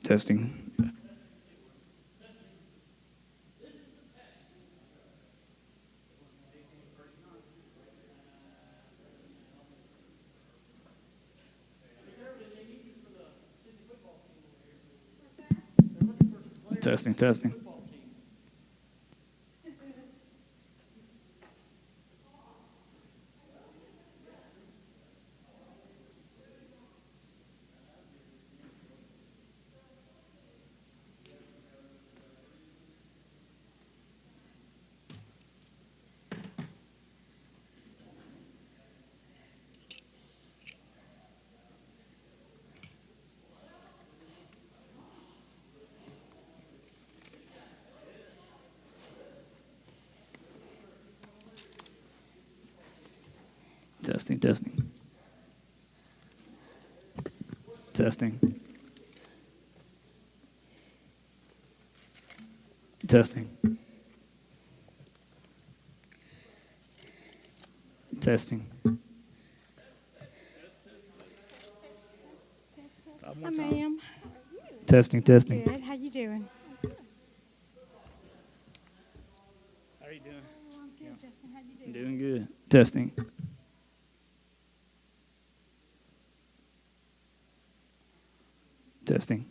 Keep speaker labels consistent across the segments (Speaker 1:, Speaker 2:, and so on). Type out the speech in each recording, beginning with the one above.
Speaker 1: Testing. Testing, testing. Testing, testing. Testing. Testing. Testing.
Speaker 2: Hi, ma'am.
Speaker 1: Testing, testing.
Speaker 2: Good. How you doing?
Speaker 1: How are you doing?
Speaker 2: Oh, I'm good, Justin. How you doing?
Speaker 1: Doing good. Testing. Testing.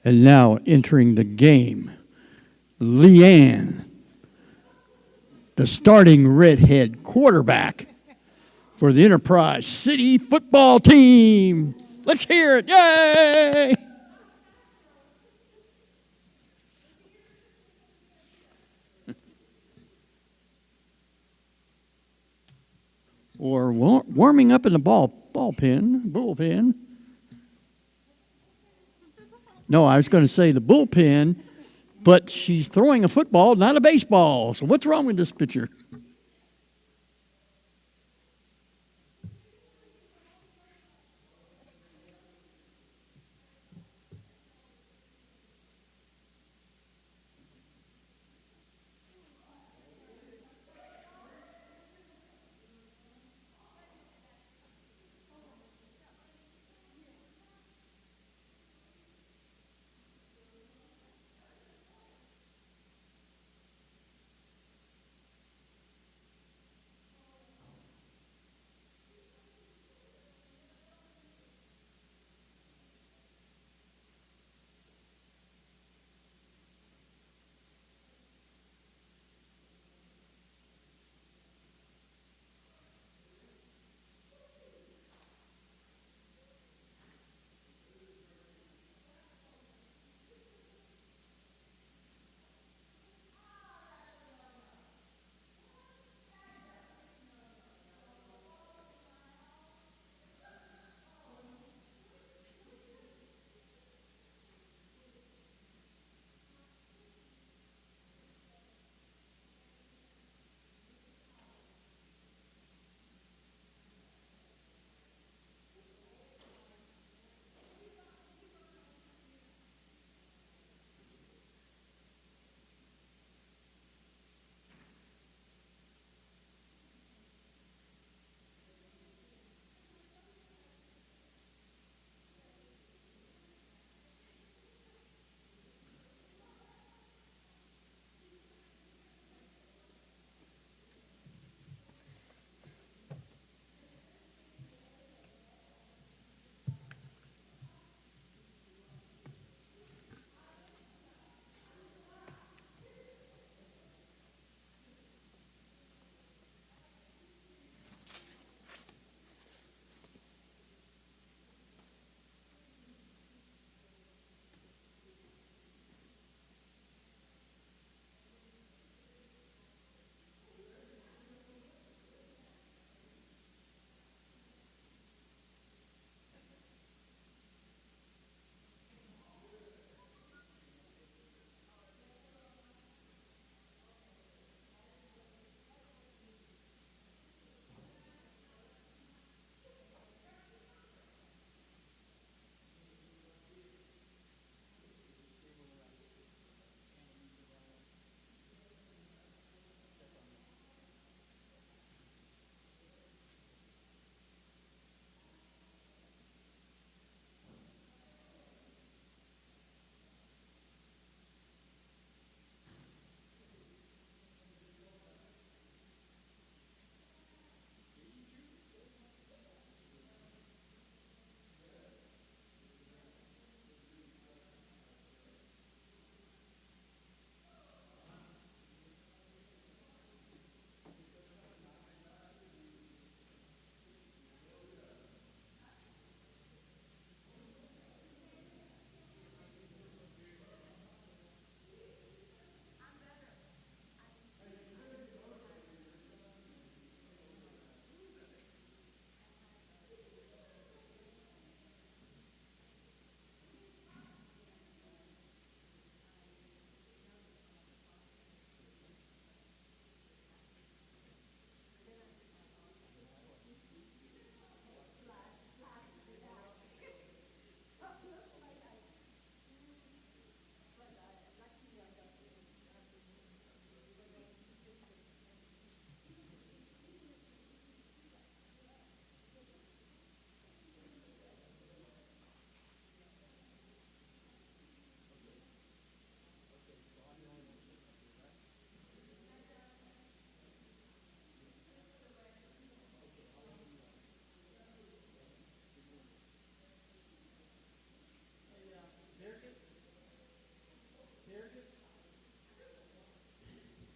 Speaker 3: And now entering the game, Leanne, the starting redhead quarterback for the Enterprise City football team. Let's hear it. Yay! Or warming up in the bullpen. No, I was going to say the bullpen, but she's throwing a football, not a baseball. So what's wrong with this pitcher?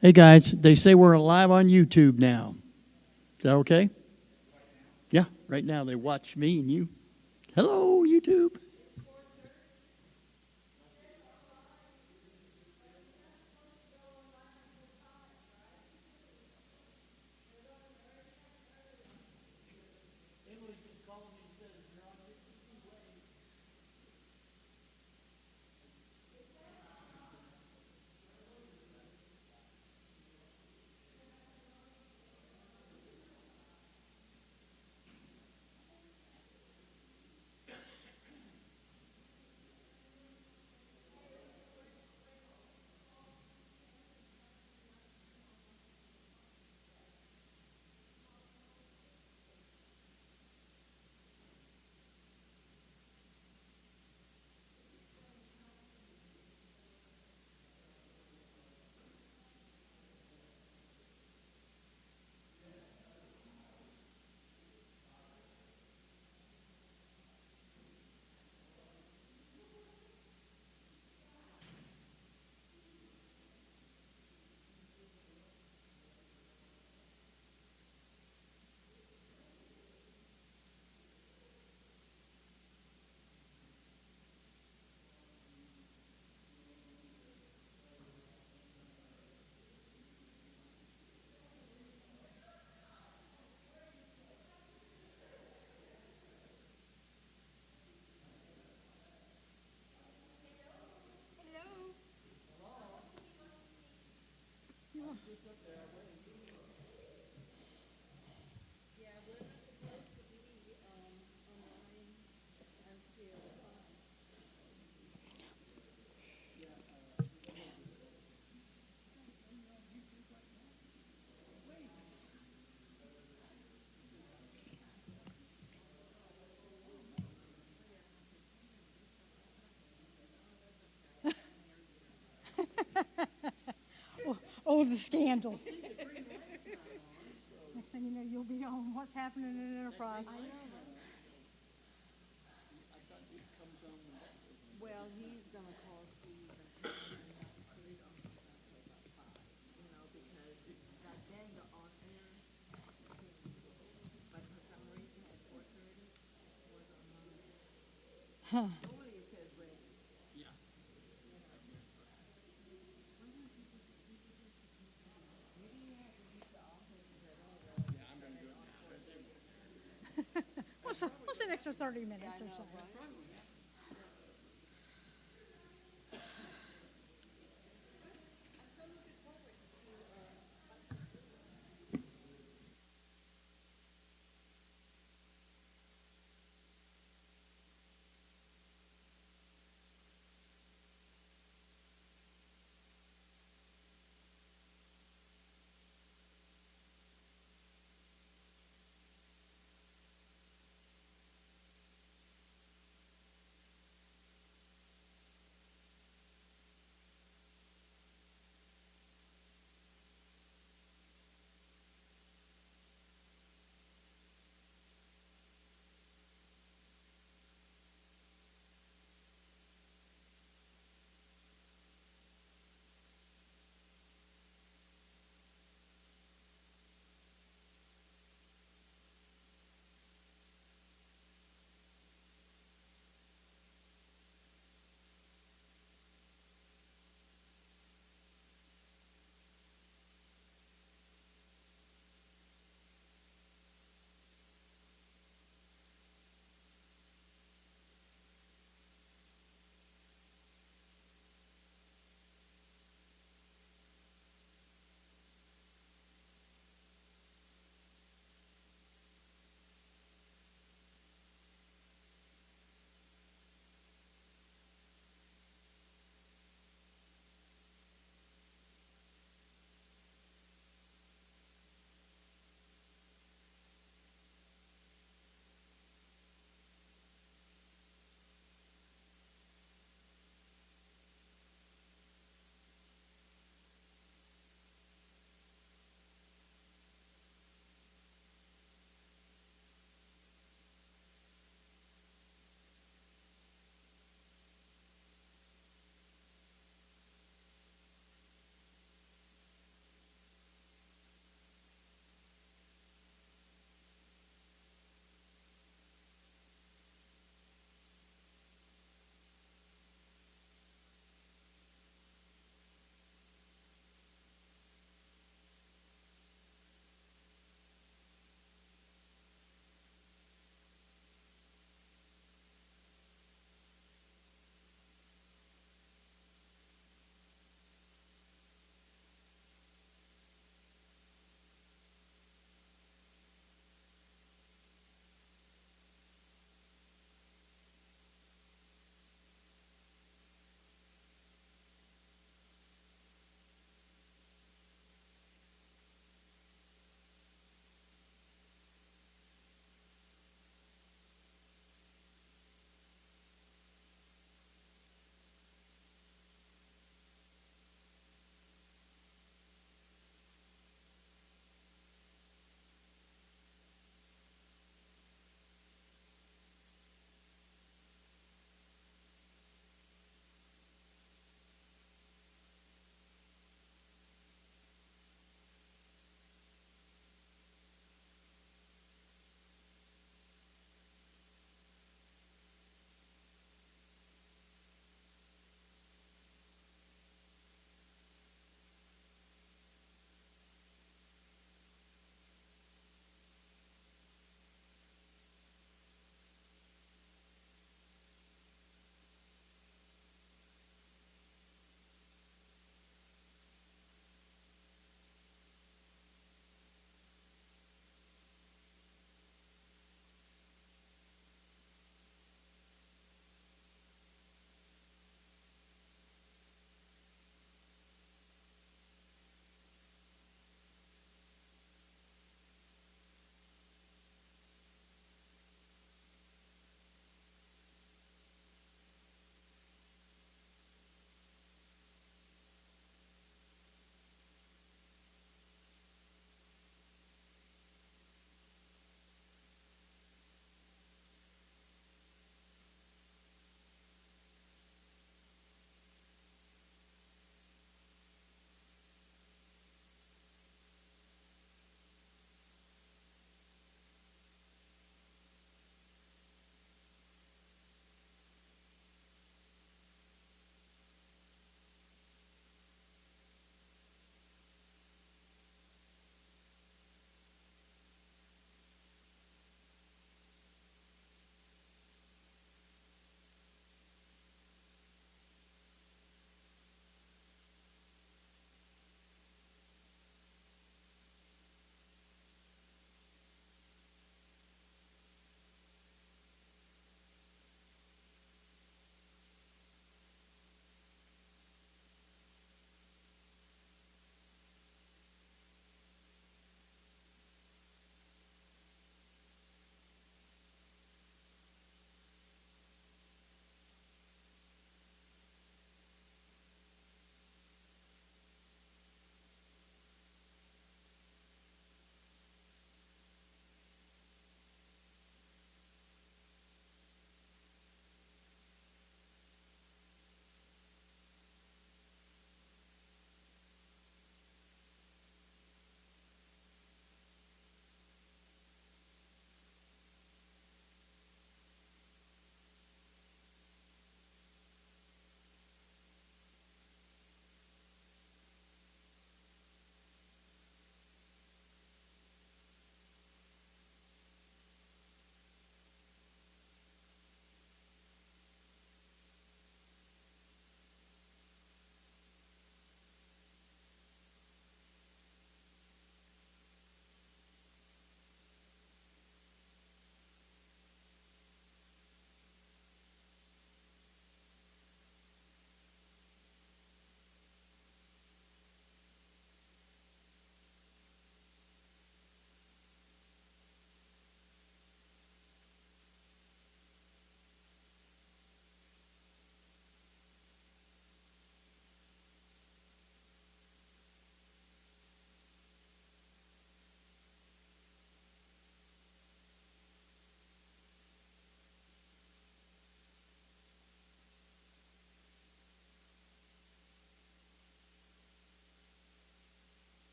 Speaker 3: Hey guys, they say we're live on YouTube now. Is that okay? Yeah, right now they watch me and you. Hello, YouTube.
Speaker 2: Oh, the scandal. Next thing you know, you'll be on what's happening in Enterprise.
Speaker 4: Well, he's gonna call Steve and because back then the on air, but for some reason at 4:30 was on. Normally it says ready.
Speaker 2: What's an extra 30 minutes or so?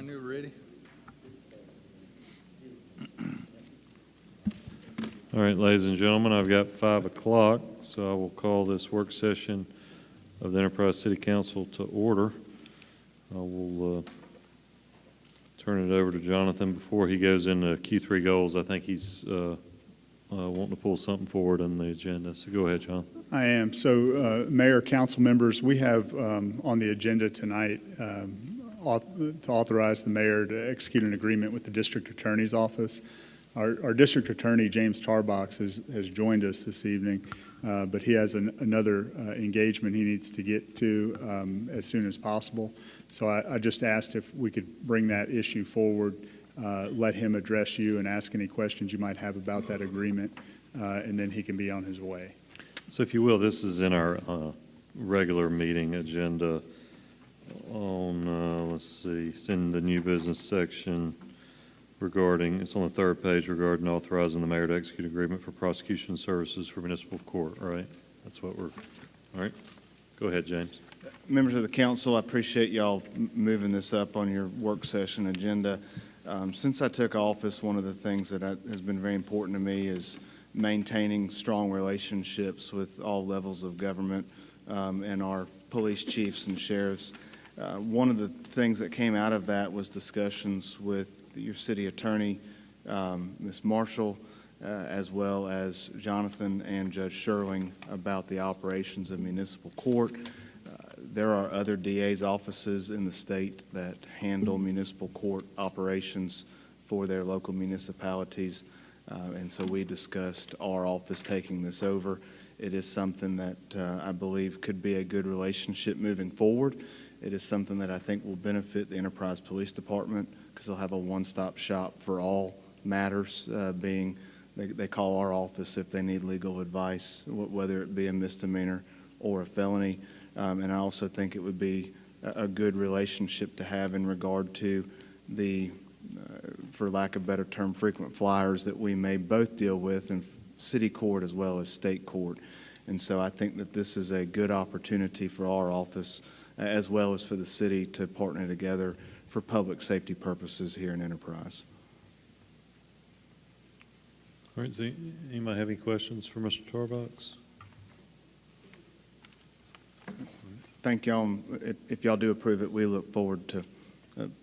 Speaker 5: when you're ready.
Speaker 6: All right, ladies and gentlemen, I've got 5 o'clock, so I will call this work session of the Enterprise City Council to order. I will turn it over to Jonathan before he goes into Q3 goals. I think he's wanting to pull something forward on the agenda, so go ahead, John.
Speaker 7: I am. So, Mayor, council members, we have on the agenda tonight to authorize the mayor to execute an agreement with the district attorney's office. Our district attorney, James Tarbox, has joined us this evening, but he has another engagement he needs to get to as soon as possible. So I just asked if we could bring that issue forward, let him address you and ask any questions you might have about that agreement, and then he can be on his way.
Speaker 6: So if you will, this is in our regular meeting agenda on, let's see, it's in the new business section regarding, it's on the 3rd page regarding authorizing the mayor to execute agreement for prosecution services for municipal court, right? That's what we're, all right. Go ahead, James.
Speaker 8: Members of the council, I appreciate y'all moving this up on your work session agenda. Since I took office, one of the things that has been very important to me is maintaining strong relationships with all levels of government and our police chiefs and sheriffs. One of the things that came out of that was discussions with your city attorney, Ms. Marshall, as well as Jonathan and Judge Sherling about the operations of municipal court. There are other DA's offices in the state that handle municipal court operations for their local municipalities, and so we discussed our office taking this over. It is something that I believe could be a good relationship moving forward. It is something that I think will benefit the Enterprise Police Department because they'll have a one-stop shop for all matters, being they call our office if they need legal advice, whether it be a misdemeanor or a felony. And I also think it would be a good relationship to have in regard to the, for lack of a better term, frequent flyers that we may both deal with in city court as well as state court. And so I think that this is a good opportunity for our office as well as for the city to partner together for public safety purposes here in Enterprise.
Speaker 6: All right, anybody have any questions for Mr. Tarbox?
Speaker 8: Thank y'all. If y'all do approve it, we look forward to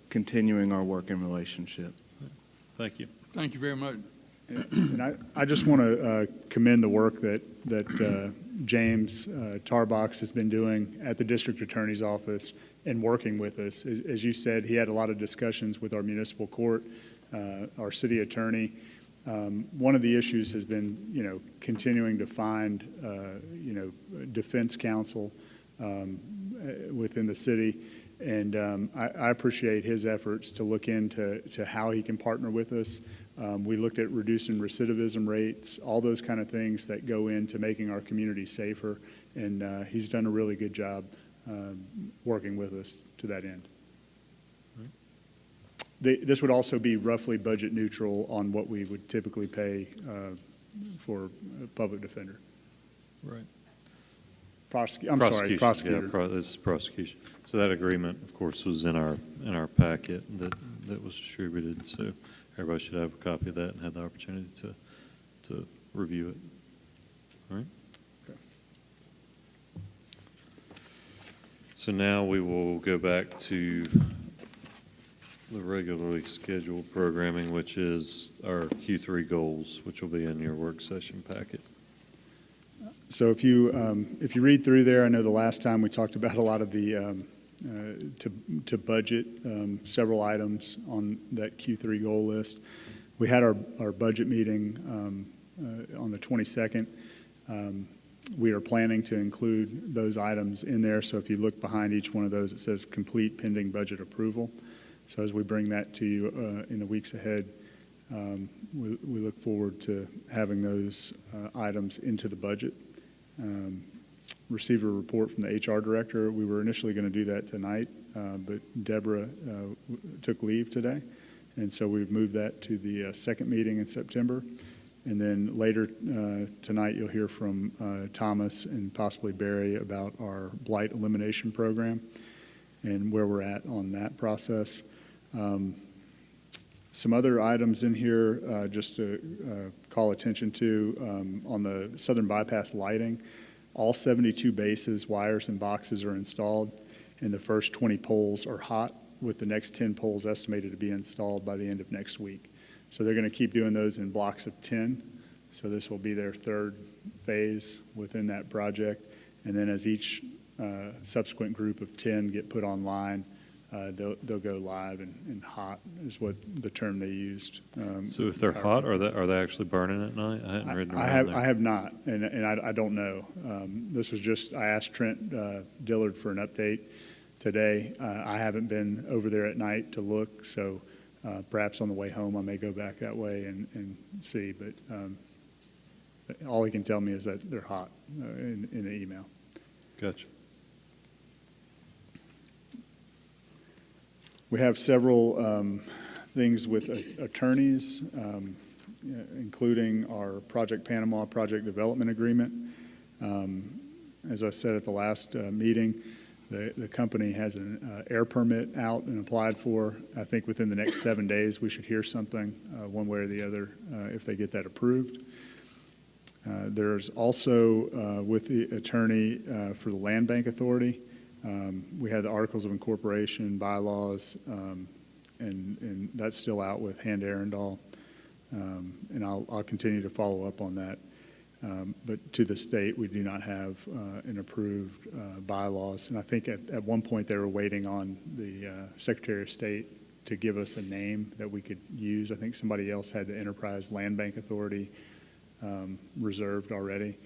Speaker 8: continuing our working relationship.
Speaker 6: Thank you.
Speaker 5: Thank you very much.
Speaker 7: And I just want to commend the work that James Tarbox has been doing at the district attorney's office and working with us. As you said, he had a lot of discussions with our municipal court, our city attorney. One of the issues has been, continuing to find, defense counsel within the city. And I appreciate his efforts to look into how he can partner with us. We looked at reducing recidivism rates, all those kind of things that go into making our community safer. And he's done a really good job working with us to that end. This would also be roughly budget neutral on what we would typically pay for a public defender.
Speaker 6: Right.
Speaker 7: Prosecutor.
Speaker 6: Yeah, this is prosecution. So that agreement, of course, was in our packet that was distributed. So everybody should have a copy of that and have the opportunity to review it. All right.
Speaker 7: Okay.
Speaker 6: So now we will go back to the regularly scheduled programming, which is our Q3 goals, which will be in your work session packet.
Speaker 7: So if you read through there, I know the last time we talked about a lot of the to budget several items on that Q3 goal list. We had our budget meeting on the 22nd. We are planning to include those items in there. So if you look behind each one of those, it says complete pending budget approval. So as we bring that to you in the weeks ahead, we look forward to having those items into the budget. Receive a report from the HR director. We were initially going to do that tonight, but Deborah took leave today, and so we've moved that to the second meeting in September. And then later tonight, you'll hear from Thomas and possibly Barry about our blight elimination program and where we're at on that process. Some other items in here, just to call attention to, on the Southern Bypass lighting, all 72 bases, wires, and boxes are installed, and the first 20 poles are hot, with the next 10 poles estimated to be installed by the end of next week. So they're going to keep doing those in blocks of 10. So this will be their third phase within that project. And then as each subsequent group of 10 get put online, they'll go live and hot is what the term they used.
Speaker 6: So if they're hot, are they actually burning at night? I hadn't read around there.
Speaker 7: I have not, and I don't know. This was just, I asked Trent Dillard for an update today. I haven't been over there at night to look, so perhaps on the way home I may go back that way and see. But all he can tell me is that they're hot in the email.
Speaker 6: Gotcha.
Speaker 7: We have several things with attorneys, including our Project Panama Project Development Agreement. As I said at the last meeting, the company has an air permit out and applied for. I think within the next 7 days, we should hear something one way or the other if they get that approved. There's also, with the attorney for the Land Bank Authority, we had the Articles of Incorporation, bylaws, and that's still out with Hand Arundel. And I'll continue to follow up on that. But to this date, we do not have an approved bylaws. And I think at one point they were waiting on the Secretary of State to give us a name that we could use. I think somebody else had the Enterprise Land Bank Authority reserved already.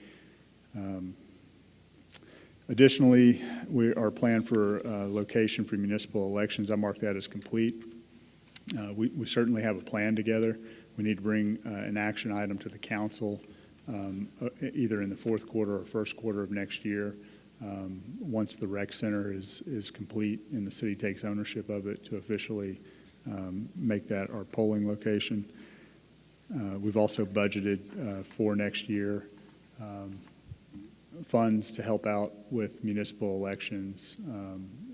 Speaker 7: Additionally, our plan for location for municipal elections, I mark that as complete. We certainly have a plan together. We need to bring an action item to the council either in the fourth quarter or first quarter of next year, once the rec center is complete and the city takes ownership of it, to officially make that our polling location. We've also budgeted for next year funds to help out with municipal elections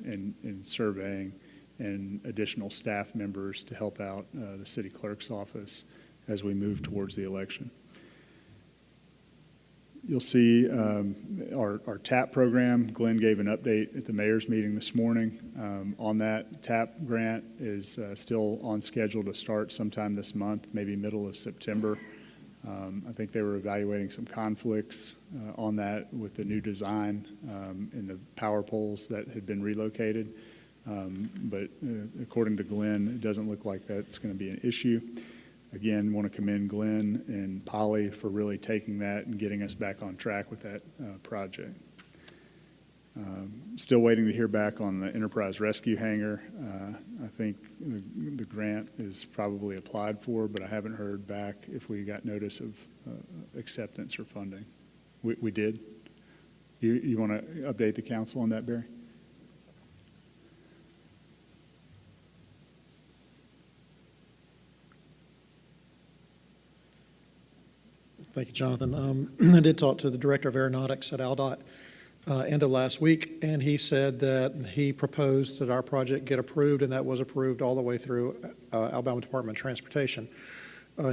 Speaker 7: and surveying, and additional staff members to help out the city clerk's office as we move towards the election. You'll see our TAP program. Glenn gave an update at the mayor's meeting this morning on that. TAP grant is still on schedule to start sometime this month, maybe middle of September. I think they were evaluating some conflicts on that with the new design and the power poles that had been relocated. But according to Glenn, it doesn't look like that's going to be an issue. Again, want to commend Glenn and Polly for really taking that and getting us back on track with that project. Still waiting to hear back on the Enterprise Rescue Hangar. I think the grant is probably applied for, but I haven't heard back if we got notice of acceptance or funding. We did. You want to update the council on that, Barry?
Speaker 5: Thank you, Jonathan. I did talk to the Director of Aeronautics at ALDOT end of last week, and he said that he proposed that our project get approved, and that was approved all the way through Alabama Department of Transportation.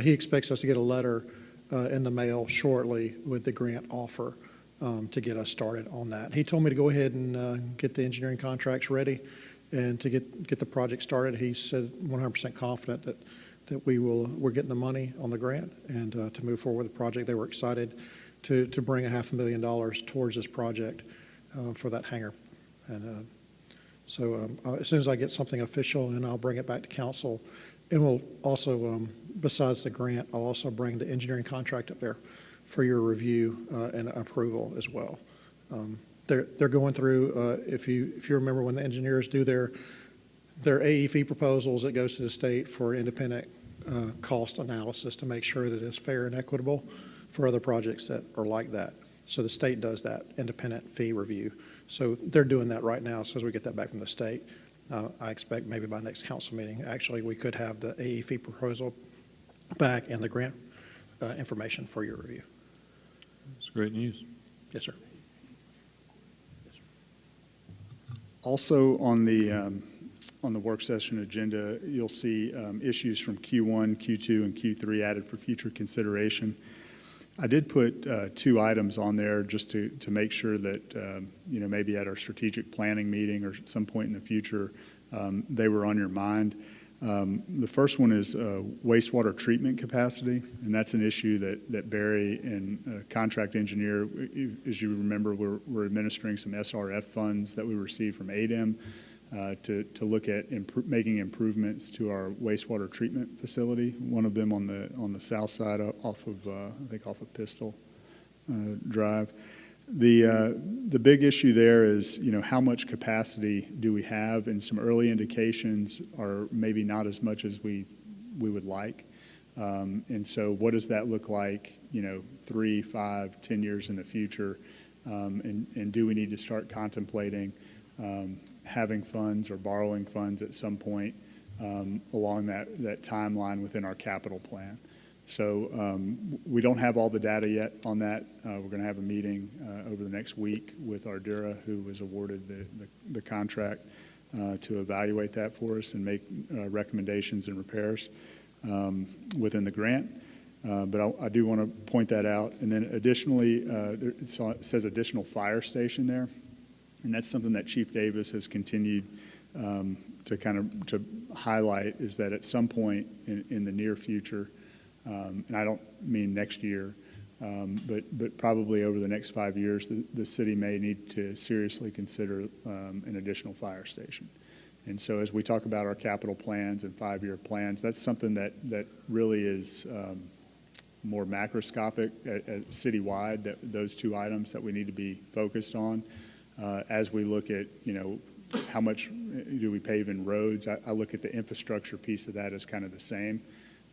Speaker 5: He expects us to get a letter in the mail shortly with the grant offer to get us started on that. He told me to go ahead and get the engineering contracts ready and to get the project started. He said 100% confident that we're getting the money on the grant and to move forward with the project. They were excited to bring $500,000 towards this project for that hangar. And so as soon as I get something official, and I'll bring it back to council. And we'll also, besides the grant, I'll also bring the engineering contract up there for your review and approval as well. They're going through, if you remember when the engineers do their AEFE proposals, it goes to the state for independent cost analysis to make sure that it's fair and equitable for other projects that are like that. So the state does that independent fee review. So they're doing that right now. So as we get that back from the state, I expect maybe by next council meeting, actually, we could have the AEFE proposal back and the grant information for your review.
Speaker 6: It's great news.
Speaker 5: Yes, sir.
Speaker 7: Also on the on the work session agenda, you'll see issues from Q1, Q2, and Q3 added for future consideration. I did put 2 items on there just to make sure that, maybe at our strategic planning meeting or at some point in the future, they were on your mind. The first one is wastewater treatment capacity, and that's an issue that Barry and contract engineer, as you remember, we're administering some SRF funds that we received from ADEM to look at making improvements to our wastewater treatment facility. One of them on the south side off of Pistol Drive. The big issue there is, how much capacity do we have? And some early indications are maybe not as much as we would like. And so what does that look like, 3, 5, 10 years in the future? And do we need to start contemplating having funds or borrowing funds at some point along that timeline within our capital plan? So we don't have all the data yet on that. We're going to have a meeting over the next week with Ardura, who was awarded the contract to evaluate that for us and make recommendations and repairs within the grant. But I do want to point that out. And then additionally, it says additional fire station there. And that's something that Chief Davis has continued to highlight, is that at some point in the near future, and I don't mean next year, but probably over the next 5 years, the city may need to seriously consider an additional fire station. And so as we talk about our capital plans and 5-year plans, that's something that really is more macroscopic citywide, those 2 items that we need to be focused on. As we look at, how much do we pave in roads, I look at the infrastructure piece of that as kind of the same.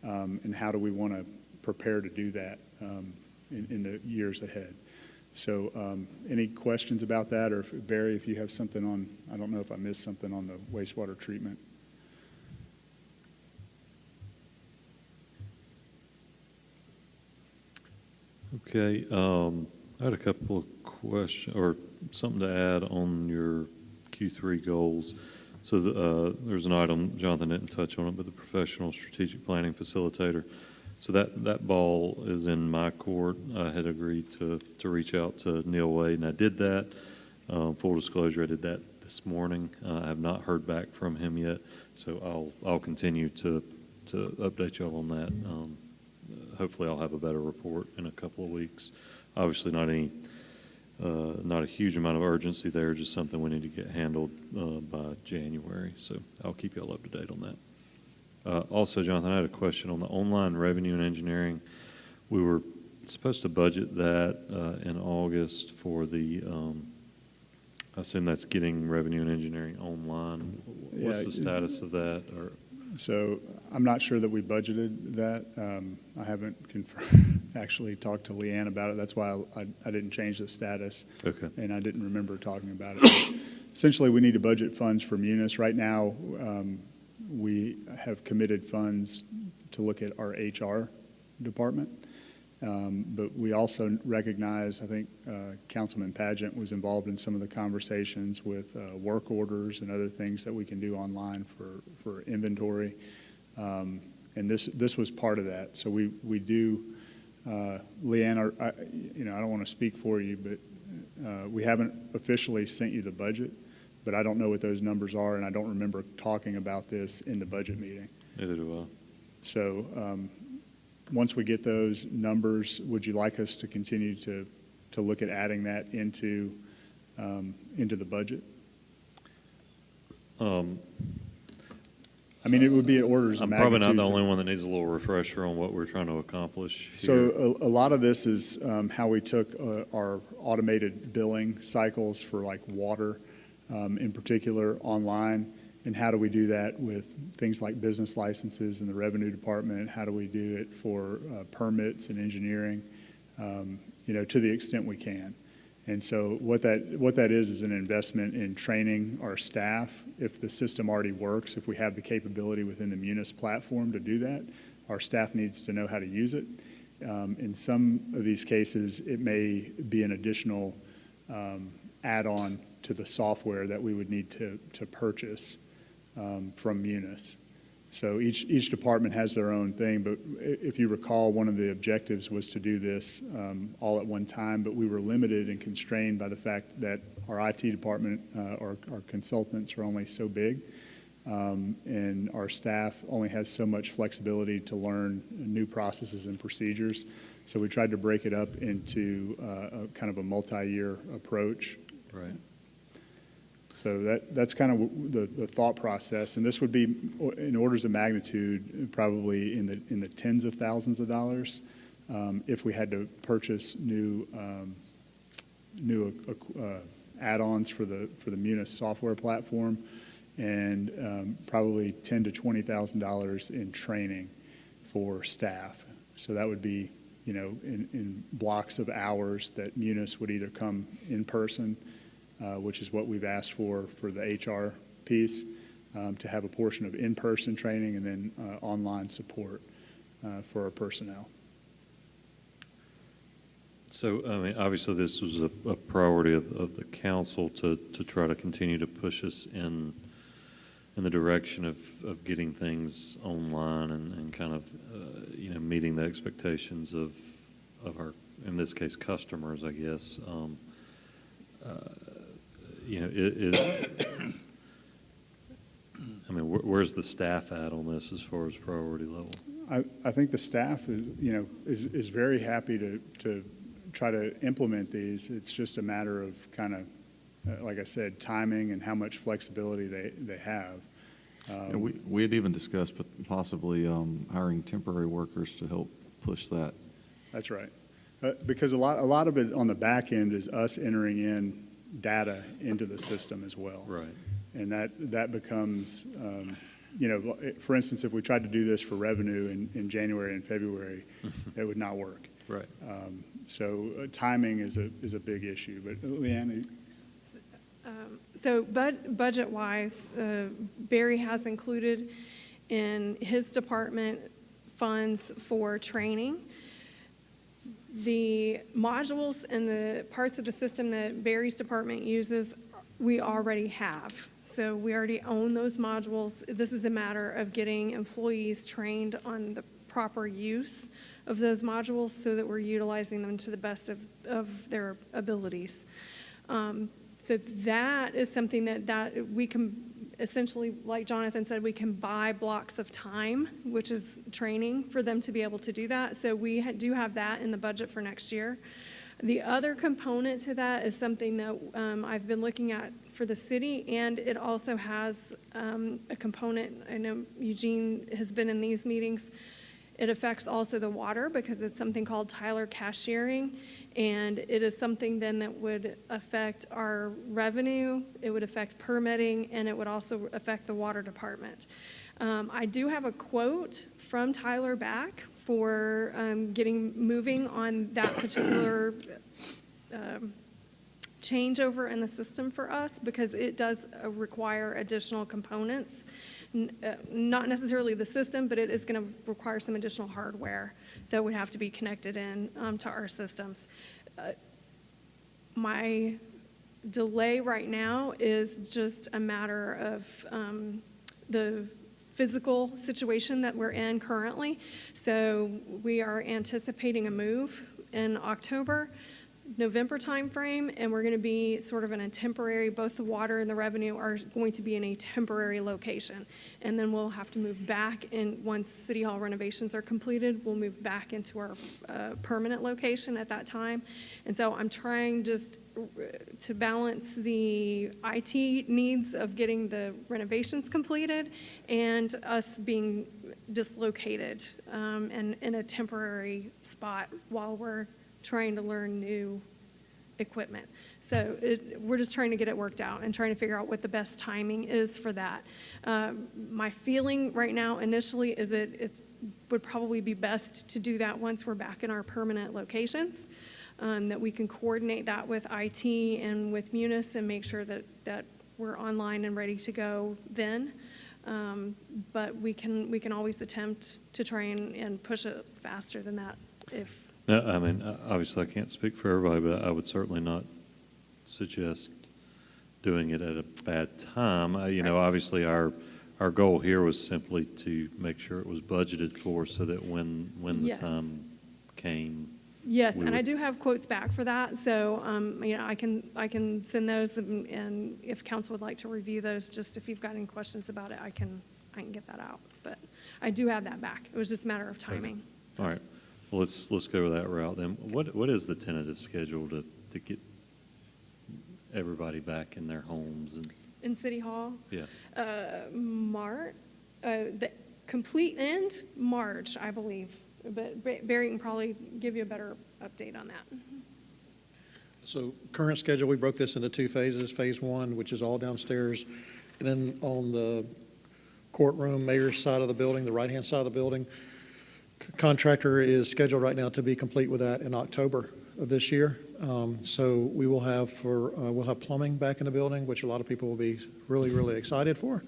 Speaker 7: And how do we want to prepare to do that in the years ahead? So any questions about that? Or Barry, if you have something on, I don't know if I missed something on the wastewater treatment.
Speaker 6: Okay, I had a couple of questions, or something to add on your Q3 goals. So there's an item, Jonathan didn't touch on it, but the professional strategic planning facilitator. So that ball is in my court. I had agreed to reach out to Neil Wade, and I did that. Full disclosure, I did that this morning. I have not heard back from him yet, so I'll continue to update y'all on that. Hopefully I'll have a better report in a couple of weeks. Obviously not a huge amount of urgency there, just something we need to get handled by January. So I'll keep y'all up to date on that. Also, Jonathan, I had a question on the online revenue and engineering. We were supposed to budget that in August for the, I assume that's getting revenue and engineering online. What's the status of that?
Speaker 7: So I'm not sure that we budgeted that. I haven't actually talked to Leanne about it. That's why I didn't change the status. Okay. And I didn't remember talking about it. Essentially, we need to budget funds for Munis. Right now, we have committed funds to look at our HR department. But we also recognize, I think Councilman Pageant was involved in some of the conversations with work orders and other things that we can do online for inventory. And this was part of that. So we do, Leanne, I don't want to speak for you, but we haven't officially sent you the budget, but I don't know what those numbers are, and I don't remember talking about this in the budget meeting. Neither do I. So once we get those numbers, would you like us to continue to look at adding that into the budget? I mean, it would be at orders of magnitude. I'm probably not the only one that needs a little refresher on what we're trying to accomplish here. So a lot of this is how we took our automated billing cycles for like water in particular online, and how do we do that with things like business licenses in the revenue department? How do we do it for permits and engineering, to the extent we can? And so what that is an investment in training our staff. If the system already works, if we have the capability within the Munis platform to do that, our staff needs to know how to use it. In some of these cases, it may be an additional add-on to the software that we would need to purchase from Munis. So each department has their own thing, but if you recall, one of the objectives was to do this all at one time, but we were limited and constrained by the fact that our IT department, our consultants are only so big, and our staff only has so much flexibility to learn new processes and procedures. So we tried to break it up into a kind of a multi-year approach.
Speaker 6: Right.
Speaker 7: So that's kind of the thought process, and this would be in orders of magnitude, probably in the tens of thousands of dollars, if we had to purchase new add-ons for the Munis software platform, and probably $10,000 to $20,000 in training for staff. So that would be, in blocks of hours that Munis would either come in person, which is what we've asked for the HR piece, to have a portion of in-person training and then online support for our personnel.
Speaker 6: So, I mean, obviously, this was a priority of the council to try to continue to push us in the direction of getting things online and kind of, meeting the expectations of our, in this case, customers, I guess. Where's the staff at on this as far as priority level?
Speaker 7: I think the staff is very happy to try to implement these. It's just a matter of kind of, like I said, timing and how much flexibility they have.
Speaker 9: And we had even discussed possibly hiring temporary workers to help push that.
Speaker 7: That's right. Because a lot of it on the back end is us entering in data into the system as well.
Speaker 6: Right.
Speaker 7: And that becomes, for instance, if we tried to do this for revenue in January and February, it would not work.
Speaker 6: Right.
Speaker 7: So timing is a big issue. But Leanne?
Speaker 4: So budget-wise, Barry has included in his department funds for training. The modules and the parts of the system that Barry's department uses, we already have. So we already own those modules. This is a matter of getting employees trained on the proper use of those modules so that we're utilizing them to the best of their abilities. So that is something that we can essentially, like Jonathan said, we can buy blocks of time, which is training for them to be able to do that. So we do have that in the budget for next year. The other component to that is something that I've been looking at for the city, and it also has a component. I know Eugene has been in these meetings. It affects also the water because it's something called Tyler cashiering, and it is something then that would affect our revenue, it would affect permitting, and it would also affect the water department. I do have a quote from Tyler back for getting moving on that particular changeover in the system for us because it does require additional components. Not necessarily the system, but it is going to require some additional hardware that would have to be connected in to our systems. My delay right now is just a matter of the physical situation that we're in currently. So we are anticipating a move in October, November timeframe, and we're going to be sort of in a temporary, both the water and the revenue are going to be in a temporary location. And then we'll have to move back, and once City Hall renovations are completed, we'll move back into our permanent location at that time. And so I'm trying just to balance the IT needs of getting the renovations completed and us being dislocated and in a temporary spot while we're trying to learn new equipment. So we're just trying to get it worked out and trying to figure out what the best timing is for that. My feeling right now initially is that it would probably be best to do that once we're back in our permanent locations, that we can coordinate that with IT and with Munis and make sure that we're online and ready to go then. But we can always attempt to try and push it faster than that if.
Speaker 6: No, I mean, obviously I can't speak for everybody, but I would certainly not suggest doing it at a bad time. Obviously our our goal here was simply to make sure it was budgeted for so that when the
Speaker 4: Yes.
Speaker 6: time came,
Speaker 4: Yes,
Speaker 6: we
Speaker 4: and I
Speaker 6: would-
Speaker 4: do have quotes back for that, so, I can send those, and if council would like to review those, just if you've got any questions about it, I can get that out. But I do have that back. It was just a matter of timing.
Speaker 6: all right, well, let's go that route then. What is the tentative schedule to get everybody back in their homes and,
Speaker 4: In City Hall,
Speaker 6: yeah?
Speaker 4: the complete end, March, I believe. But Barry can probably give you a better update on that.
Speaker 5: So current schedule, we broke this into 2 phases. Phase 1, which is all downstairs, and then on the courtroom, mayor's side of the building, the right-hand side of the building, contractor is scheduled right now to be complete with that in October of this year. So we will have we'll have plumbing back in the building, which a lot of people will be really, really excited for.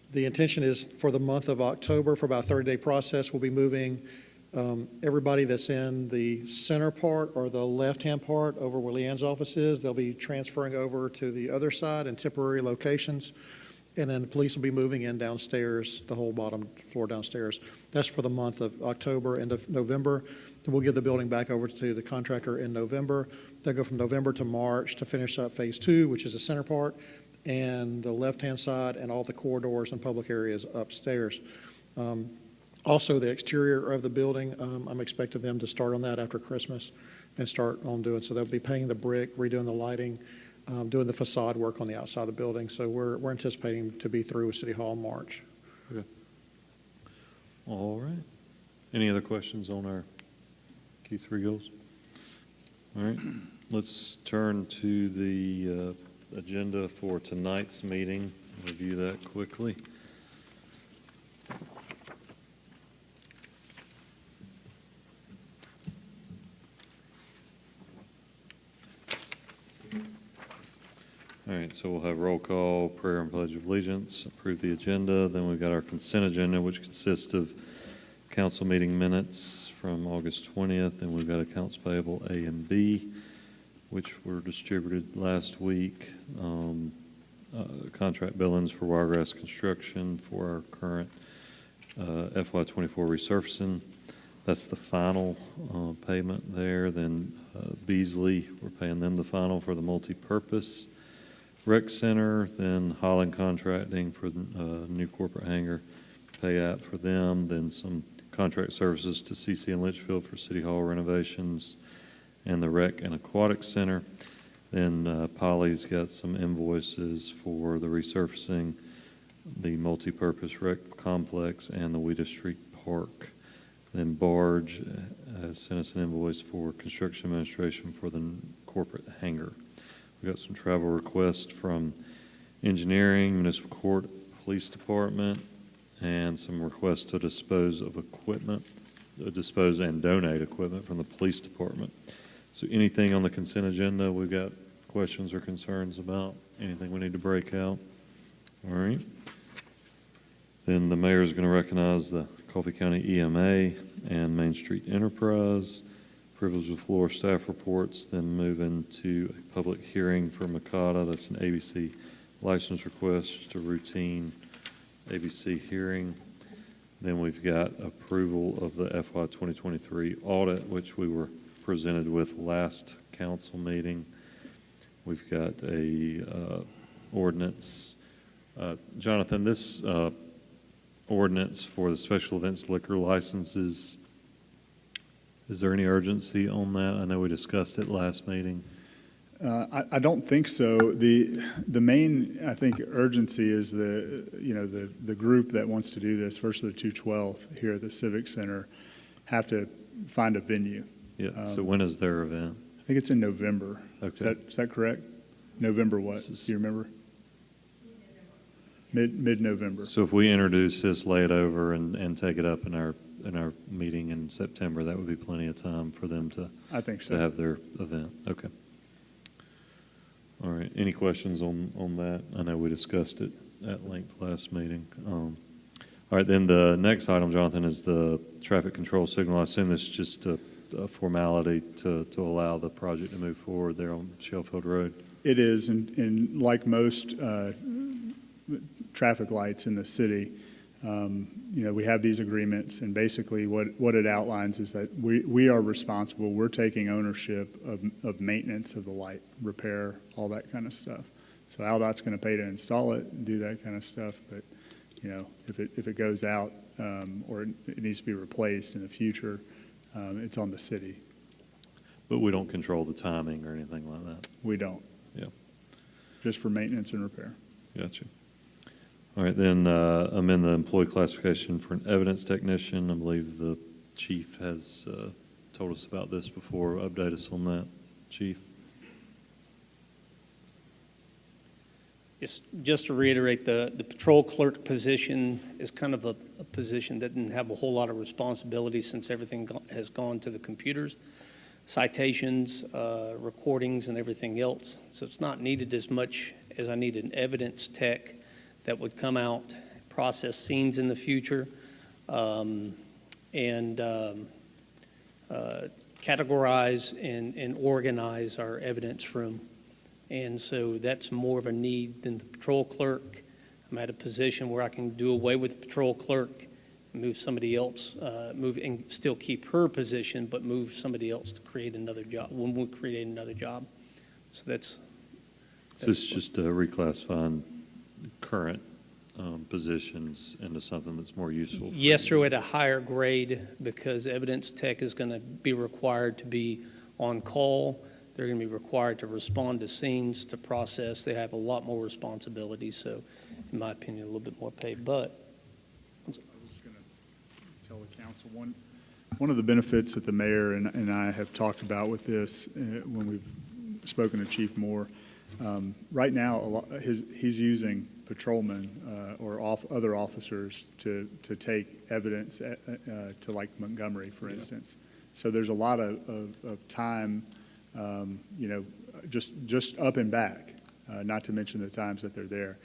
Speaker 5: The intention is for the month of October, for about a 30-day process, we'll be moving everybody that's in the center part or the left-hand part over where Leanne's office is. They'll be transferring over to the other side in temporary locations. And then the police will be moving in downstairs, the whole bottom floor downstairs. That's for the month of October, end of November. Then we'll give the building back over to the contractor in November. They'll go from November to March to finish up Phase 2, which is the center part, and the left-hand side and all the corridors and public areas upstairs. Also, the exterior of the building, I'm expecting them to start on that after Christmas and start on doing, so they'll be painting the brick, redoing the lighting, doing the facade work on the outside of the building. So we're anticipating to be through with City Hall in March.
Speaker 6: Okay. All right. Any other questions on our Q3 goals? All right. Let's turn to the agenda for tonight's meeting. Review that quickly. All right, so we'll have roll call, prayer, and pledge of allegiance, approve the agenda. Then we've got our consent agenda, which consists of council meeting minutes from August 20th, and we've got accounts payable A and B, which were distributed last week. Contract billings for Wiregrass Construction for our current FY24 resurfacing. That's the final payment there. Then Beasley, we're paying them the final for the multi-purpose rec center. Then Holland Contracting for the new corporate hangar payout for them. Then some contract services to CC and Litchfield for City Hall renovations and the rec and aquatic center. Then Polly's got some invoices for the resurfacing, the multi-purpose rec complex, and the Wheaton Street Park. Then Barge sent us an invoice for construction administration for the corporate hangar. We got some travel requests from engineering, municipal court, police department, and some requests to dispose of equipment, dispose and donate equipment from the police department. So anything on the consent agenda we've got questions or concerns about? Anything we need to break out? All right. Then the mayor is going to recognize the Coffee County EMA and Main Street Enterprise. Privilege of floor staff reports, then move into a public hearing for Makata. That's an ABC license request, just a routine ABC hearing. Then we've got approval of the FY 2023 audit, which we were presented with last council meeting. We've got a ordinance. Jonathan, this ordinance for the special events liquor licenses, is there any urgency on that? I know we discussed it last meeting.
Speaker 7: I don't think so. The main, I think, urgency is the group that wants to do this, First of the 212 here at the Civic Center, have to find a venue.
Speaker 6: Yeah, so when is their event?
Speaker 7: I think it's in November.
Speaker 6: Okay.
Speaker 7: Is that correct? November what? Do you remember? Mid-November.
Speaker 6: So if we introduce this, lay it over, and take it up in our meeting in September, that would be plenty of time for them to
Speaker 7: I think so.
Speaker 6: to have their event. Okay. All right. Any questions on that? I know we discussed it at length last meeting. All right. Then the next item, Jonathan, is the traffic control signal. I assume this is just a formality to allow the project to move forward there on Shellfield Road.
Speaker 7: It is, and like most traffic lights in the city. We have these agreements, and basically what it outlines is that we are responsible. We're taking ownership of maintenance of the light, repair, all that kind of stuff. So Aldot's going to pay to install it and do that kind of stuff, but if it goes out or it needs to be replaced in the future, it's on the city.
Speaker 6: But we don't control the timing or anything like that?
Speaker 7: We don't.
Speaker 6: Yeah.
Speaker 7: Just for maintenance and repair.
Speaker 6: Gotcha. All right, then amend the employee classification for an evidence technician. I believe the chief has told us about this before. Update us on that, Chief.
Speaker 10: It's just to reiterate, the patrol clerk position is kind of a position that didn't have a whole lot of responsibility since everything has gone to the computers, citations, recordings, and everything else. So it's not needed as much as I need an evidence tech that would come out, process scenes in the future, and categorize and organize our evidence room. And so that's more of a need than the patrol clerk. I'm at a position where I can do away with the patrol clerk, move somebody else, move and still keep her position, but move somebody else to create another job, when we create another job. So that's
Speaker 6: So it's just reclassifying current positions into something that's more useful?
Speaker 10: yes, sir, at a higher grade, because evidence tech is going to be required to be on call. They're going to be required to respond to scenes, to process. They have a lot more responsibility, so in my opinion, a little bit more pay. But
Speaker 7: I was going to tell the council one of the benefits that the mayor and I have talked about with this when we've spoken to Chief Moore. Right now, he's using patrolmen or other officers to take evidence to like Montgomery, for instance. So there's a lot of time, just up and back, not to mention the times that they're there,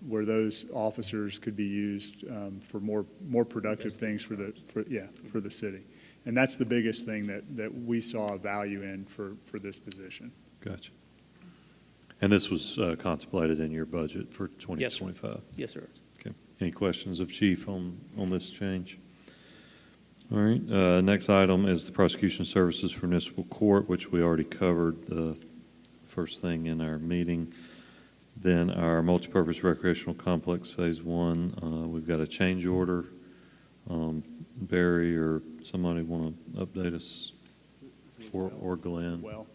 Speaker 7: where those officers could be used for more productive things for the city. And that's the biggest thing that we saw a value in for this position.
Speaker 6: Gotcha. And this was contemplated in your budget for 2025?
Speaker 10: yes, sir.
Speaker 6: Okay. Any questions of Chief on this change? All right. Next item is the prosecution services for municipal court, which we already covered the first thing in our meeting. Then our multipurpose recreational complex phase 1. We've got a change order. Barry or somebody want to update us, or Glenn?
Speaker 7: Well,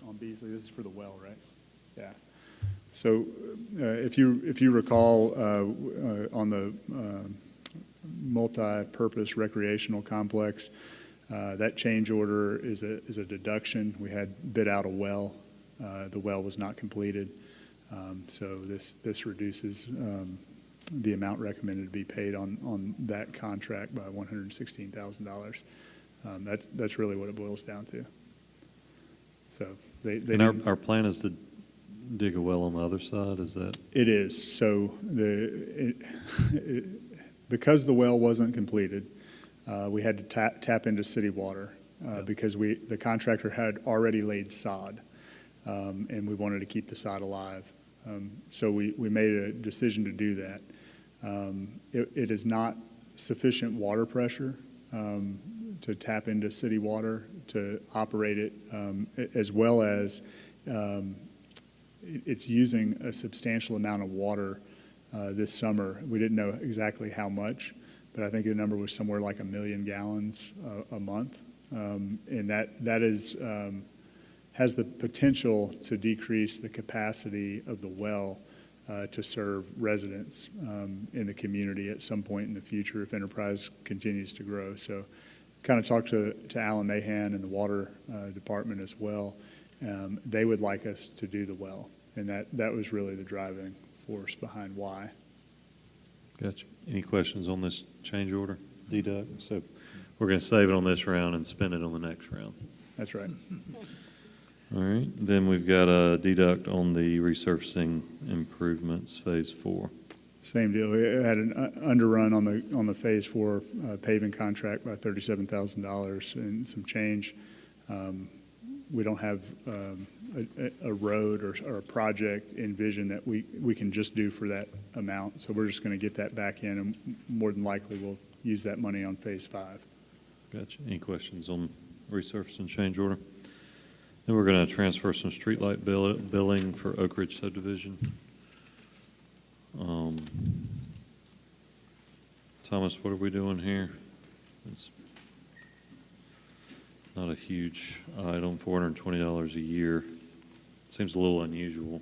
Speaker 7: on Beasley, this is for the well, right? Yeah. So if you recall, on the multi-purpose recreational complex, that change order is a deduction. We had bid out a well. The well was not completed. So this reduces the amount recommended to be paid on that contract by $116,000. That's really what it boils down to. So
Speaker 6: and our plan is to dig a well on the other side, is that?
Speaker 7: It is. So because the well wasn't completed, we had to tap into city water because the contractor had already laid sod, and we wanted to keep the sod alive. So we made a decision to do that. It is not sufficient water pressure to tap into city water to operate it, as well as it's using a substantial amount of water this summer. We didn't know exactly how much, but I think the number was somewhere like 1 million gallons a month, and that is has the potential to decrease the capacity of the well to serve residents in the community at some point in the future if Enterprise continues to grow. So kind of talked to Alan Mahan and the water department as well. They would like us to do the well, and that was really the driving force behind why.
Speaker 6: Gotcha. Any questions on this change order, deduct? So we're going to save it on this round and spend it on the next round.
Speaker 7: That's right.
Speaker 6: All right. Then we've got a deduct on the resurfacing improvements, phase 4.
Speaker 7: Same deal. We had an underrun on the phase 4 paving contract by $37,000 and some change. we don't have a road or a project envisioned that we can just do for that amount. So we're just going to get that back in, and more than likely we'll use that money on Phase 5.
Speaker 6: Gotcha. Any questions on resurfacing change order? Then we're going to transfer some streetlight billing for Oak Ridge subdivision. Thomas, what are we doing here? It's not a huge item, $420 a year. Seems a little unusual.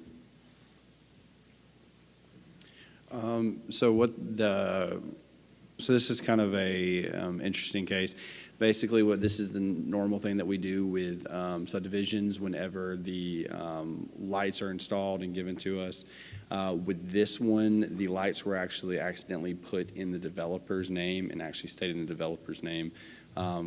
Speaker 11: So this is kind of a interesting case. Basically, this is the normal thing that we do with subdivisions whenever the lights are installed and given to us. With this one, the lights were actually accidentally put in the developer's name and actually stayed in the developer's name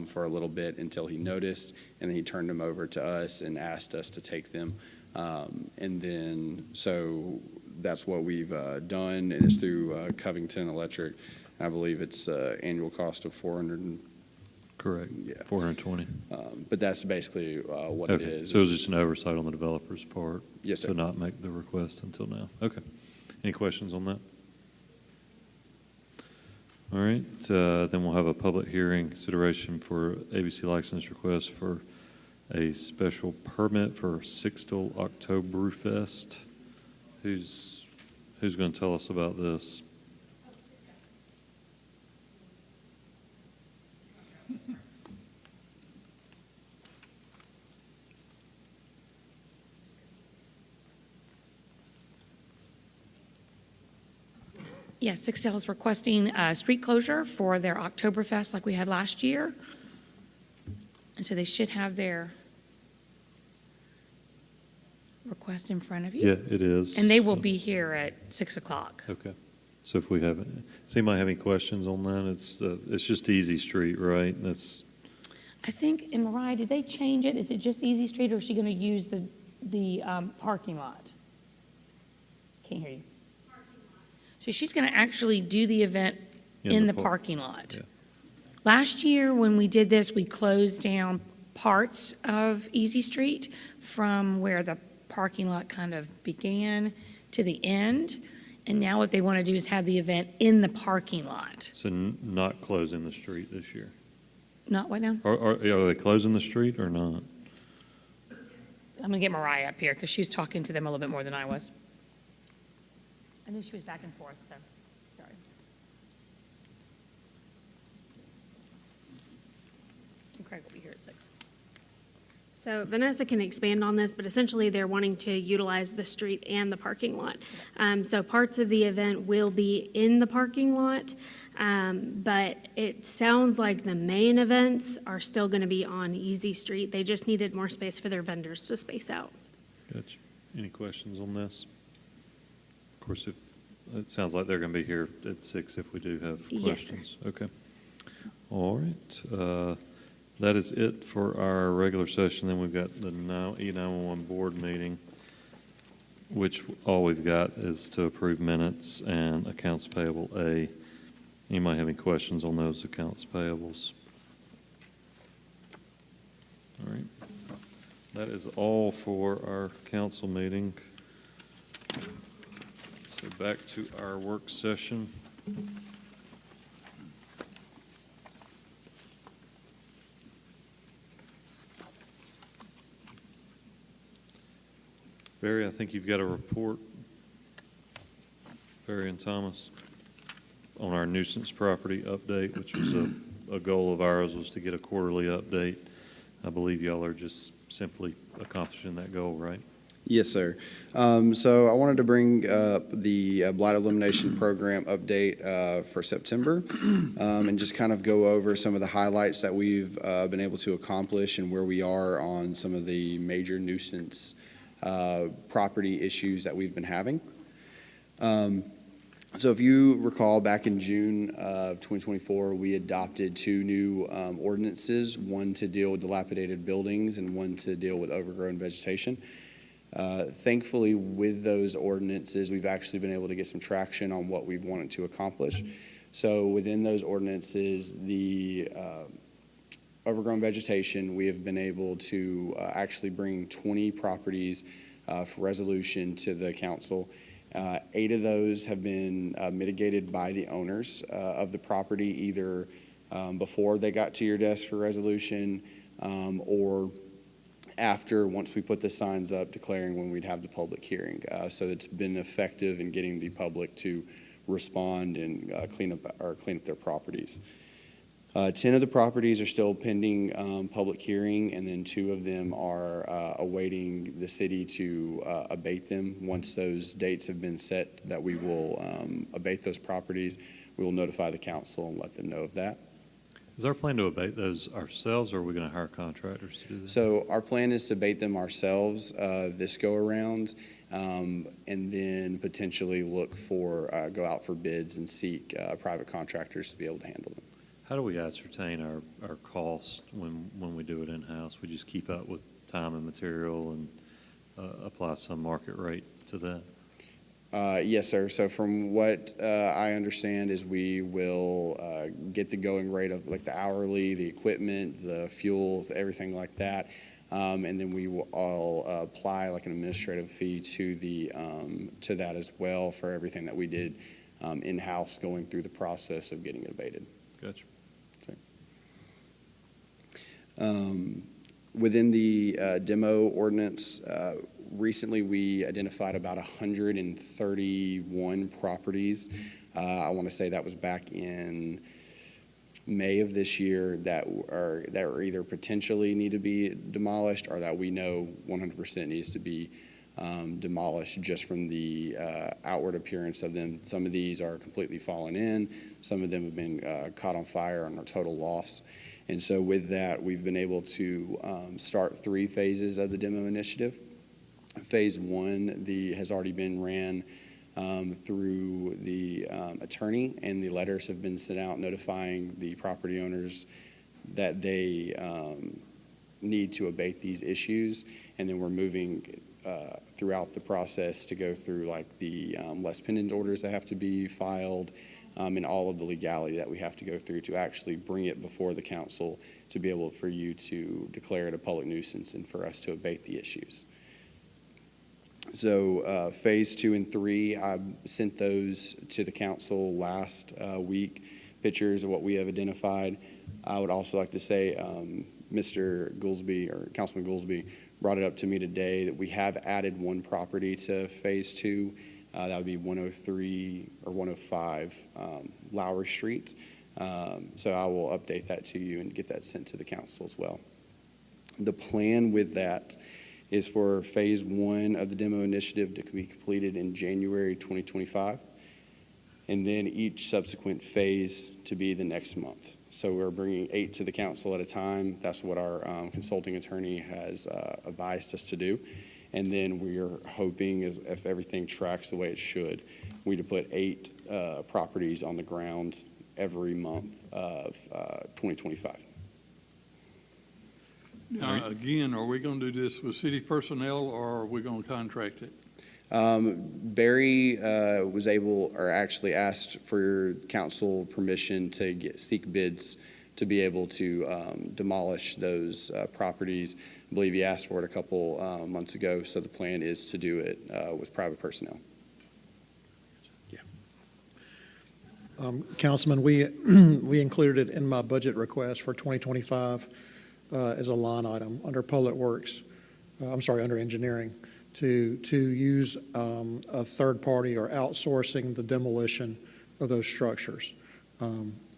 Speaker 11: for a little bit until he noticed, and then he turned them over to us and asked us to take them. And then, so that's what we've done, and it's through Covington Electric. I believe it's annual cost of $400.
Speaker 6: Correct.
Speaker 11: Yeah.
Speaker 6: 420.
Speaker 11: But that's basically what
Speaker 6: Okay.
Speaker 11: it is.
Speaker 6: So it was just an oversight on the developer's part.
Speaker 11: Yes, sir.
Speaker 6: To not make the request until now. Okay. Any questions on that? All right. Then we'll have a public hearing consideration for ABC license request for a special permit for Sixtel Oktoberfest. Who's going to tell us about this?
Speaker 12: Yes, Sixtel is requesting a street closure for their Oktoberfest like we had last year. And so they should have their request in front of you.
Speaker 6: Yeah, it is.
Speaker 12: And they will be here at 6 o'clock.
Speaker 6: Okay. So if we have, does anybody have any questions on that? It's just Easy Street, right? That's,
Speaker 12: I think, and Mariah, did they change it? Is it just Easy Street, or is she going to use the parking lot? Can't hear you. So she's going to actually do the event in the parking lot.
Speaker 6: Yeah.
Speaker 12: Last year, when we did this, we closed down parts of Easy Street from where the parking lot kind of began to the end. And now what they want to do is have the event in the parking lot.
Speaker 6: so not closing the street this year.
Speaker 12: Not what now?
Speaker 6: Are they closing the street or not?
Speaker 12: I'm going to get Mariah up here because she was talking to them a little bit more than I was. I knew she was back and forth, so, sorry. And Craig will be here at 6.
Speaker 13: So Vanessa can expand on this, but essentially they're wanting to utilize the street and the parking lot. So parts of the event will be in the parking lot, but it sounds like the main events are still going to be on Easy Street. They just needed more space for their vendors to space out.
Speaker 6: Gotcha. Any questions on this? Of course, if it sounds like they're going to be here at 6 if we do have questions.
Speaker 13: Yes, sir.
Speaker 6: Okay. All right. That is it for our regular session. Then we've got the E911 board meeting, which all we've got is to approve minutes and accounts payable A. Anybody have any questions on those accounts payables? All right. That is all for our council meeting. So back to our work session. Barry, I think you've got a report, Barry and Thomas, on our nuisance property update, which was a goal of ours, was to get a quarterly update. I believe y'all are just simply accomplishing that goal, right?
Speaker 11: Yes, sir. So I wanted to bring up the blight elimination program update for September and just kind of go over some of the highlights that we've been able to accomplish and where we are on some of the major nuisance property issues that we've been having. So if you recall, back in June of 2024, we adopted 2 new ordinances, one to deal with dilapidated buildings and one to deal with overgrown vegetation. Thankfully, with those ordinances, we've actually been able to get some traction on what we've wanted to accomplish. So within those ordinances, overgrown vegetation, we have been able to actually bring 20 properties for resolution to the council. 8 of those have been mitigated by the owners of the property, either before they got to your desk for resolution or after, once we put the signs up declaring when we'd have the public hearing. So it's been effective in getting the public to respond and clean up their properties. 10 of the properties are still pending public hearing, and then 2 of them are awaiting the city to abate them. Once those dates have been set that we will abate those properties, we will notify the council and let them know of that.
Speaker 6: Is our plan to abate those ourselves, or are we going to hire contractors to do that?
Speaker 11: So our plan is to abate them ourselves this go-around, and then potentially look for, go out for bids and seek private contractors to be able to handle them.
Speaker 6: How do we ascertain our cost when we do it in-house? We just keep up with time and material and apply some market rate to that?
Speaker 11: Yes, sir. So from what I understand is we will get the going rate of like the hourly, the equipment, the fuel, everything like that. And then we will all apply like an administrative fee to the to that as well for everything that we did in-house going through the process of getting it abated.
Speaker 6: Gotcha.
Speaker 11: Within the demo ordinance, recently we identified about 131 properties. I want to say that was back in May of this year that are either potentially need to be demolished or that we know 100% needs to be demolished just from the outward appearance of them. Some of these are completely fallen in. Some of them have been caught on fire and are total loss. And so with that, we've been able to start 3 phases of the demo initiative. Phase 1 has already been ran through the attorney, and the letters have been sent out notifying the property owners that they need to abate these issues. And then we're moving throughout the process to go through like the less pendant orders that have to be filed, and all of the legality that we have to go through to actually bring it before the council to be able for you to declare it a public nuisance and for us to abate the issues. So phase 2 and 3, I sent those to the council last week, pictures of what we have identified. I would also like to say Mr. Goolsby, or Councilman Goolsby, brought it up to me today that we have added 1 property to phase 2. That would be 103 or 105 Lowry Street. So I will update that to you and get that sent to the council as well. The plan with that is for phase 1 of the demo initiative to be completed in January 2025, and then each subsequent phase to be the next month. So we're bringing 8 to the council at a time. That's what our consulting attorney has advised us to do. And then we are hoping, if everything tracks the way it should, we to put 8 properties on the ground every month of 2025.
Speaker 14: Now, again, are we going to do this with city personnel, or are we going to contract it?
Speaker 11: Barry was able, or actually asked for your council permission to seek bids to be able to demolish those properties. I believe he asked for it a couple months ago, so the plan is to do it with private personnel.
Speaker 5: Yeah. Councilman, we included it in my budget request for 2025 as a line item under Public Works, under engineering, to use a third party or outsourcing the demolition of those structures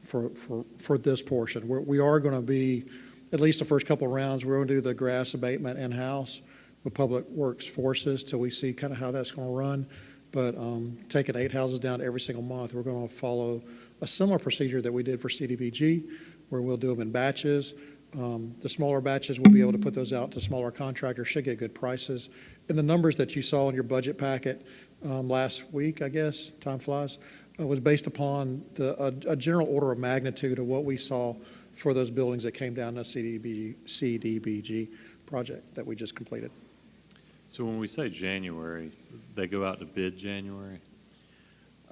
Speaker 5: for this portion. We are going to be, at least the first couple of rounds, we're going to do the grass abatement in-house with Public Works forces till we see kind of how that's going to run. But taking 8 houses down every single month, we're going to follow a similar procedure that we did for CDBG, where we'll do them in batches. The smaller batches, we'll be able to put those out to smaller contractors, should get good prices. And the numbers that you saw in your budget packet last week, I guess, time flies, was based upon a general order of magnitude of what we saw for those buildings that came down the CDBG project that we just completed.
Speaker 6: So when we say January, they go out to bid January?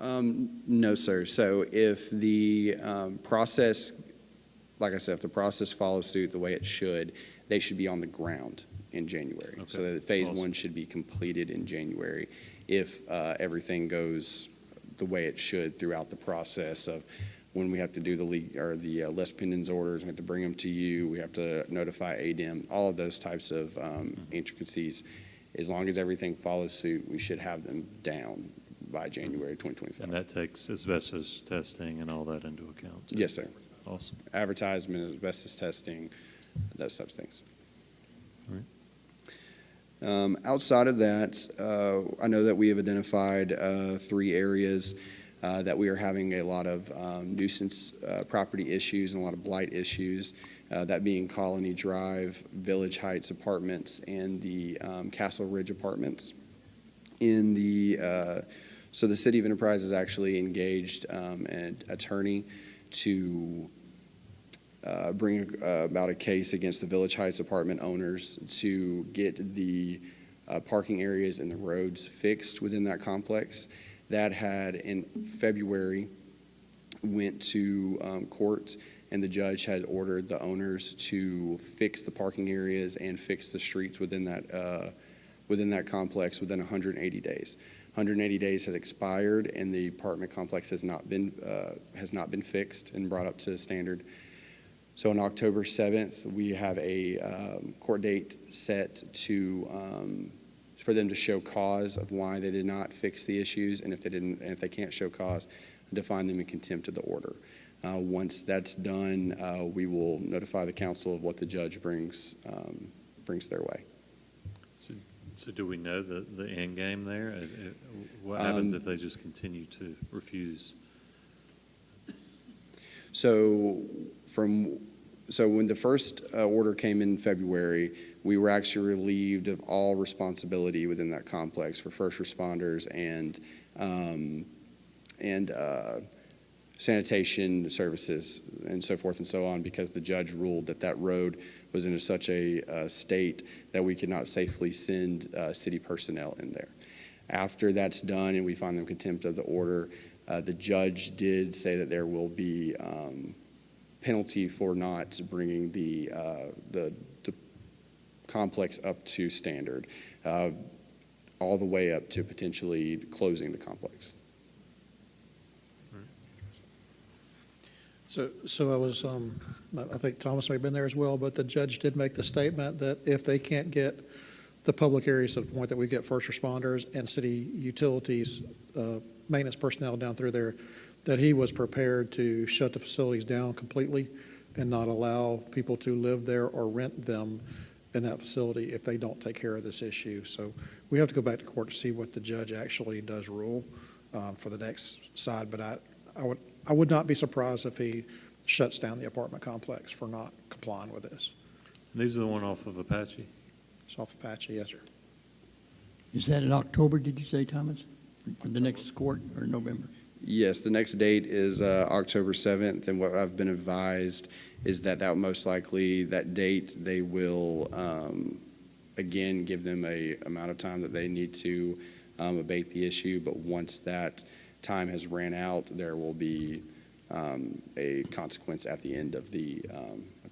Speaker 11: No, sir. So if the process like I said, if the process follows suit the way it should, they should be on the ground in January. So
Speaker 6: Okay.
Speaker 11: that phase
Speaker 6: Awesome.
Speaker 11: one should be completed in January if everything goes the way it should throughout the process of when we have to do the less pendens orders, we have to bring them to you, we have to notify ADEM, all of those types of intricacies. As long as everything follows suit, we should have them down by January 2025.
Speaker 6: And that takes asbestos testing and all that into account? too?
Speaker 11: Yes, sir.
Speaker 6: Awesome.
Speaker 11: Advertisement, asbestos testing, those types of things.
Speaker 6: All right.
Speaker 11: Outside of that, I know that we have identified 3 areas that we are having a lot of nuisance property issues and a lot of blight issues, that being Colony Drive, Village Heights Apartments, and the Castle Ridge Apartments. So the City of Enterprise has actually engaged an attorney to bring about a case against the Village Heights apartment owners to get the parking areas and the roads fixed within that complex. That had, in February, went to court, and the judge had ordered the owners to fix the parking areas and fix the streets within that complex within 180 days. 180 days has expired, and the apartment complex has not been fixed and brought up to standard. So on October 7th, we have a court date set for them to show cause of why they did not fix the issues, and if they can't show cause, to find them in contempt of the order. Once that's done, we will notify the council of what the judge brings their way.
Speaker 6: So do we know the end game there? What happens if they just continue to refuse?
Speaker 11: So when the first order came in February, we were actually relieved of all responsibility within that complex for first responders and sanitation services and so forth and so on, because the judge ruled that road was in such a state that we could not safely send city personnel in there. After that's done and we find them contempt of the order, the judge did say that there will be penalty for not bringing the complex up to standard, all the way up to potentially closing the complex.
Speaker 5: So I was, I think Thomas may have been there as well, but the judge did make the statement that if they can't get the public areas to the point that we get first responders and city utilities, maintenance personnel down through there, that he was prepared to shut the facilities down completely and not allow people to live there or rent them in that facility if they don't take care of this issue. So we have to go back to court to see what the judge actually does rule for the next side, but I would not be surprised if he shuts down the apartment complex for not complying with this.
Speaker 6: And these are the one off of Apache?
Speaker 5: It's off Apache, yes, sir.
Speaker 3: Is that in October, did you say, Thomas? For the next court, or November?
Speaker 11: Yes, the next date is October 7th, and what I've been advised is that most likely, that date, they will, again, give them a amount of time that they need to abate the issue, but once that time has ran out, there will be a consequence at the end of the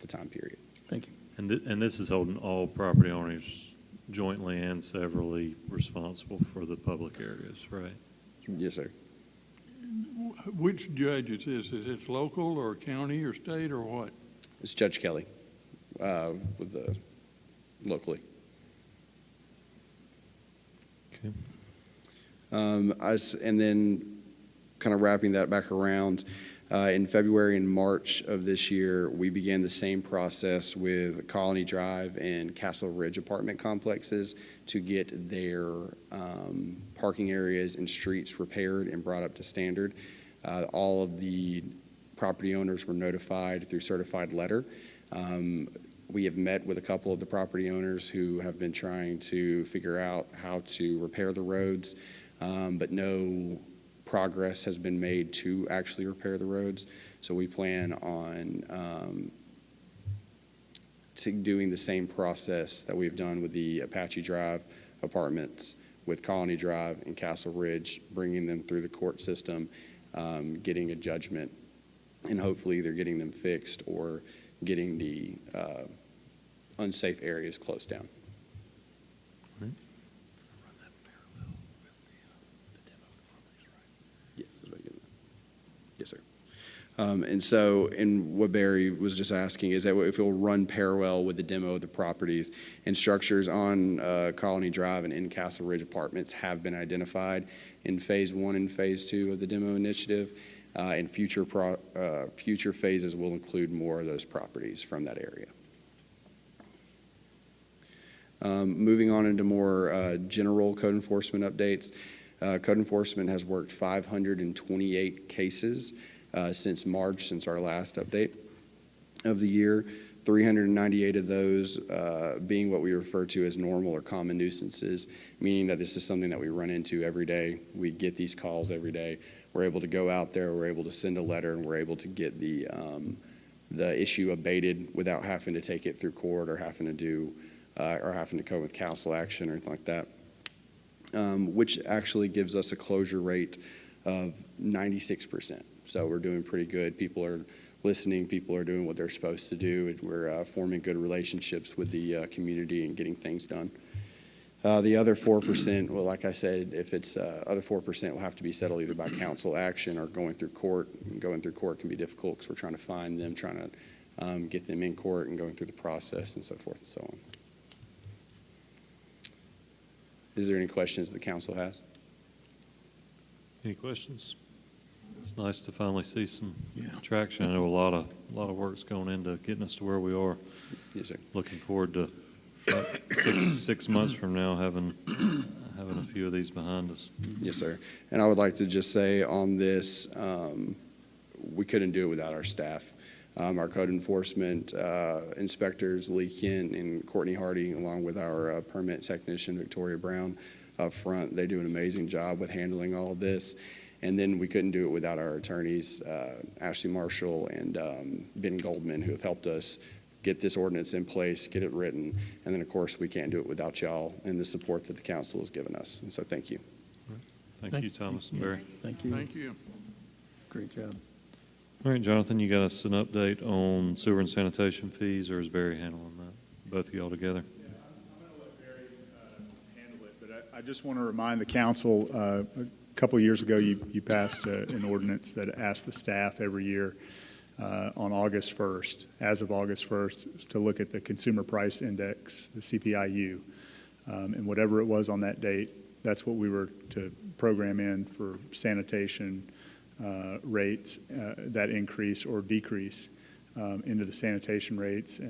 Speaker 11: time period.
Speaker 3: Thank you.
Speaker 6: And this is holding all property owners jointly and severally responsible for the public areas, right?
Speaker 11: Yes, sir.
Speaker 14: Which judge is this? Is it local or county or state or what?
Speaker 11: It's Judge Kelly with the locally.
Speaker 6: Okay.
Speaker 11: And then kind of wrapping that back around, in February and March of this year, we began the same process with Colony Drive and Castle Ridge apartment complexes to get their parking areas and streets repaired and brought up to standard. All of the property owners were notified through certified letter. We have met with a couple of the property owners who have been trying to figure out how to repair the roads, but no progress has been made to actually repair the roads. So we plan on doing the same process that we've done with the Apache Drive apartments, with Colony Drive and Castle Ridge, bringing them through the court system, getting a judgment and hopefully either getting them fixed or getting the unsafe areas closed down. Yes, that's what I get. Yes, sir. And so, and what Barry was just asking is that if it will run parallel with the demo of the properties, and structures on Colony Drive and in Castle Ridge Apartments have been identified in Phase 1 and Phase 2 of the demo initiative, and future phases will include more of those properties from that area. Moving on into more general code enforcement updates. Code enforcement has worked 528 cases since March, since our last update of the year. 398 of those being what we refer to as normal or common nuisances, meaning that this is something that we run into every day. We get these calls every day. We're able to go out there, we're able to send a letter, and we're able to get the issue abated without having to take it through court or having to come with council action or anything like that, which actually gives us a closure rate of 96%. So we're doing pretty good. People are listening. People are doing what they're supposed to do. We're forming good relationships with the community and getting things done. The other 4%, well, like I said, if it's other 4% will have to be settled either by council action or going through court. And going through court can be difficult because we're trying to find them, trying to get them in court and going through the process and so forth and so on. Is there any questions the council has?
Speaker 6: Any questions? It's nice to finally see some traction. I know a lot of work's going into getting us to where we are.
Speaker 11: Yes, sir.
Speaker 6: Looking forward to about six months from now having a few of these behind us.
Speaker 11: Yes, sir. And I would like to just say on this, we couldn't do it without our staff. Our code enforcement inspectors, Lee Kent and Courtney Hardy, along with our permit technician, Victoria Brown, up front. They do an amazing job with handling all of this. And then we couldn't do it without our attorneys, Ashley Marshall and Ben Goldman, who have helped us get this ordinance in place, get it written. And then, of course, we can't do it without y'all and the support that the council has given us. And so thank you.
Speaker 6: Thank you, Thomas and Barry.
Speaker 3: Thank you.
Speaker 14: Thank you.
Speaker 3: Great job.
Speaker 6: All right, Jonathan, you got us an update on sewer and sanitation fees, or is Barry handling that? Both of y'all together?
Speaker 7: Yeah, I'm going to let Barry handle it, but I just want to remind the council, a couple of years ago, you passed an ordinance that asked the staff every year on August 1st, as of August 1st, to look at the Consumer Price Index, the CPIU, and whatever it was on that date, that's what we were to program in for sanitation rates that increase or decrease into the sanitation rates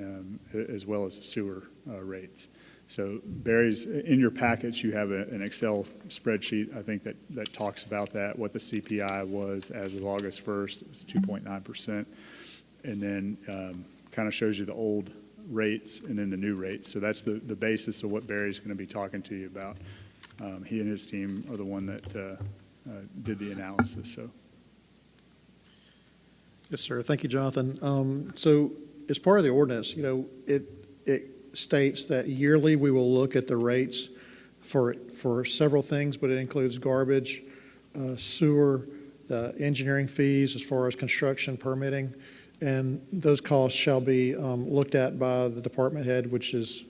Speaker 7: as well as the sewer rates. So Barry's, in your package, you have an Excel spreadsheet, I think, that talks about that, what the CPI was as of August 1st, it was 2.9%, and then kind of shows you the old rates and then the new rates. So that's the basis of what Barry's going to be talking to you about. He and his team are the one that did the analysis, so.
Speaker 5: Yes, sir. Thank you, Jonathan. So as part of the ordinance, it states that yearly we will look at the rates for several things, but it includes garbage, sewer, the engineering fees as far as construction permitting, and those costs shall be looked at by the department head, which is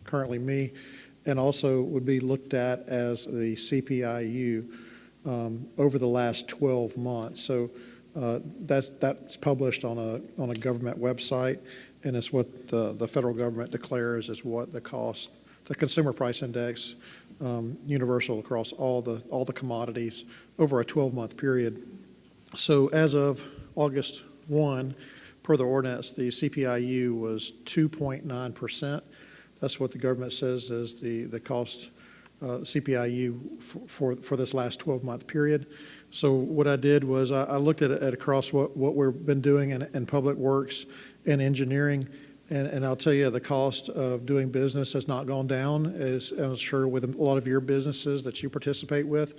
Speaker 5: currently me, and also would be looked at as the CPIU over the last 12 months. So that's published on a government website, and it's what the federal government declares is what the cost, the Consumer Price Index, universal across all the commodities over a 12-month period. So as of August 1, per the ordinance, the CPIU was 2.9%. That's what the government says is the cost CPIU for this last 12-month period. So what I did was I looked at it across what we've been doing in public works and engineering, and I'll tell you the cost of doing business has not gone down, as I'm sure with a lot of your businesses that you participate with.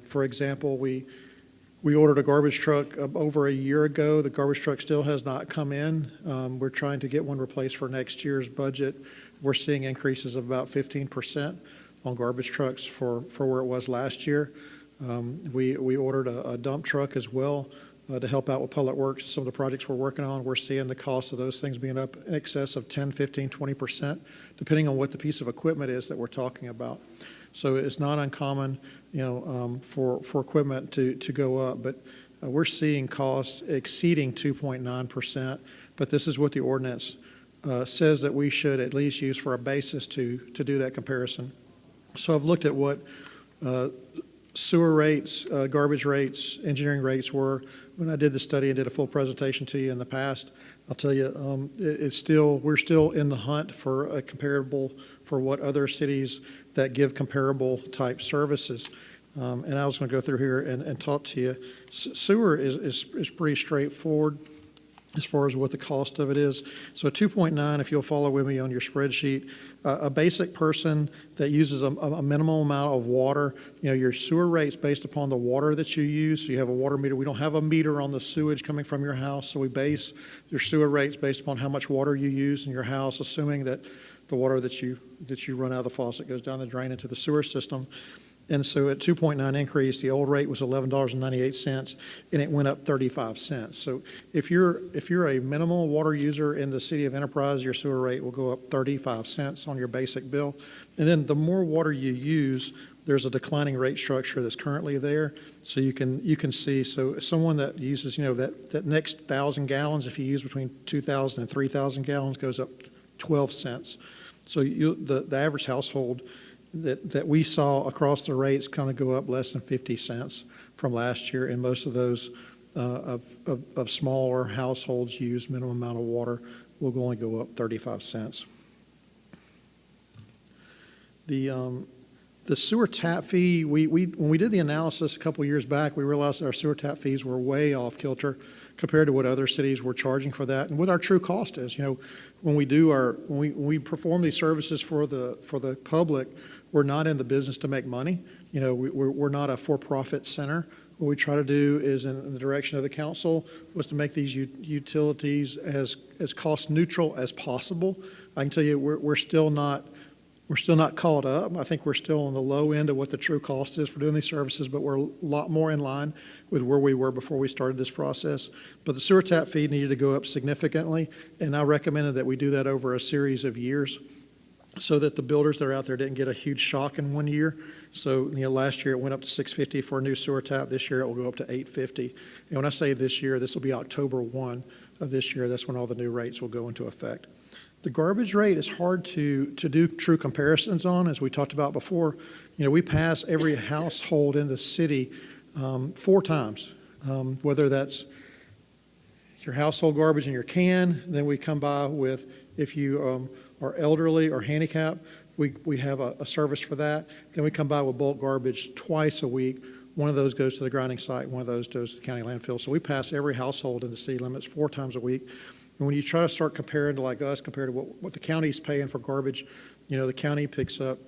Speaker 5: For example, we ordered a garbage truck over a year ago. The garbage truck still has not come in. We're trying to get one replaced for next year's budget. We're seeing increases of about 15% on garbage trucks for where it was last year. We ordered a dump truck as well. to help out with Public Works, some of the projects we're working on. We're seeing the cost of those things being up in excess of 10, 15, 20%, depending on what the piece of equipment is that we're talking about. So it's not uncommon, for equipment to go up, but we're seeing costs exceeding 2.9%, but this is what the ordinance says that we should at least use for a basis to do that comparison. So I've looked at what sewer rates, garbage rates, engineering rates were when I did the study and did a full presentation to you in the past. I'll tell you, we're still in the hunt for a comparable for what other cities that give comparable type services. And I was going to go through here and talk to you. Sewer is pretty straightforward as far as what the cost of it is. So 2.9, if you'll follow with me on your spreadsheet, a basic person that uses a minimal amount of water, your sewer rate's based upon the water that you use. So you have a water meter. We don't have a meter on the sewage coming from your house, so we base your sewer rates based upon how much water you use in your house, assuming that the water that you run out of the faucet goes down the drain into the sewer system. And so at 2.9 increase, the old rate was $11.98, and it went up 35 cents. So if you're a minimal water user in the city of Enterprise, your sewer rate will go up 35 cents on your basic bill. And then the more water you use, there's a declining rate structure that's currently there. So you can see, so someone that uses, that next 1,000 gallons, if you use between 2,000 and 3,000 gallons, goes up 12 cents. So the average household that we saw across the rates kind of go up less than 50 cents from last year, and most of those of smaller households use minimum amount of water will only go up 35 cents. The sewer tap fee, when we did the analysis a couple years back, we realized that our sewer tap fees were way off kilter compared to what other cities were charging for that and what our true cost is. When we perform these services for the public, we're not in the business to make money. We're not a for-profit center. What we try to do is, in the direction of the council, was to make these utilities as cost neutral as possible. I can tell you, we're still not caught up. I think we're still on the low end of what the true cost is for doing these services, but we're a lot more in line with where we were before we started this process. But the sewer tap fee needed to go up significantly, and I recommended that we do that over a series of years, so that the builders that are out there didn't get a huge shock in one year. So, last year it went up to $650 for a new sewer tap. This year it will go up to $850. And when I say this year, this will be October 1 of this year. That's when all the new rates will go into effect. The garbage rate is hard to do true comparisons on, as we talked about before. We pass every household in the city 4 times, whether that's your household garbage in your can. Then we come by with, if you are elderly or handicapped, we have a service for that. Then we come by with bulk garbage twice a week. One of those goes to the grinding site, one of those goes to the county landfill. So we pass every household in the city limits 4 times a week. And when you try to start comparing to like us, compared to what the county's paying for garbage, the county picks up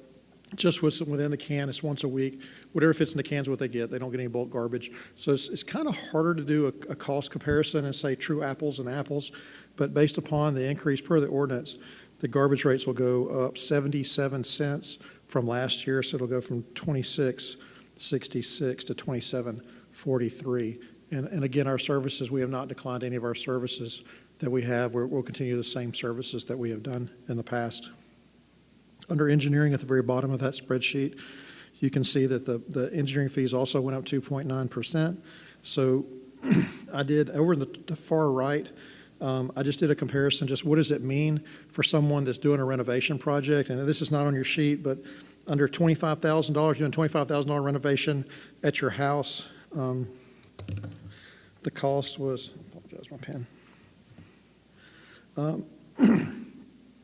Speaker 5: just within the can, it's once a week. Whatever fits in the can's what they get. They don't get any bulk garbage. So it's kind of harder to do a cost comparison and say true apples and apples. But based upon the increase per the ordinance, the garbage rates will go up 77 cents from last year. So it'll go from $26.66 to $27.43. And again, our services, we have not declined any of our services that we have. We'll continue the same services that we have done in the past. Under engineering, at the very bottom of that spreadsheet, you can see that the engineering fees also went up 2.9%. So I did, over in the far right, I just did a comparison, just what does it mean for someone that's doing a renovation project? And this is not on your sheet, but under $25,000, doing a $25,000 renovation at your house, the cost was, apologize, my pen.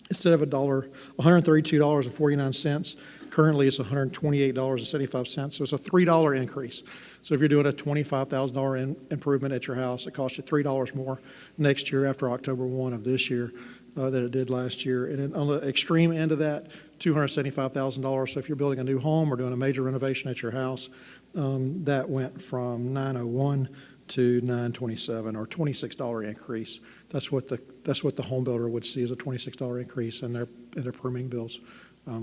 Speaker 5: Instead of $132.49, currently it's $128.75. So it's a $3 increase. So if you're doing a $25,000 improvement at your house, it costs you $3 more next year after October 1 of this year than it did last year. And then on the extreme end of that, $275,000. So if you're building a new home or doing a major renovation at your house, that went from $901 to $927, or $26 increase. That's what the home builder would see as a $26 increase in their permitting bills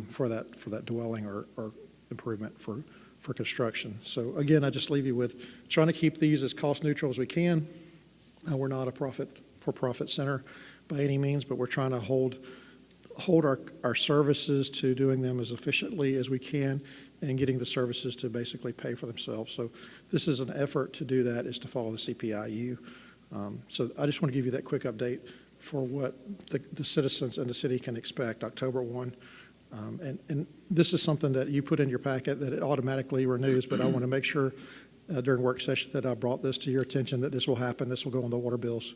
Speaker 5: for that dwelling or improvement for for construction. So again, I just leave you with trying to keep these as cost neutral as we can. We're not a for-profit center by any means, but we're trying to hold our services to doing them as efficiently as we can and getting the services to basically pay for themselves. So this is an effort to do that, is to follow the CPIU. So I just want to give you that quick update for what the citizens and the city can expect October 1. And this is something that you put in your packet that it automatically renews, but I want to make sure during work session that I brought this to your attention, that this will happen. This will go on the water bills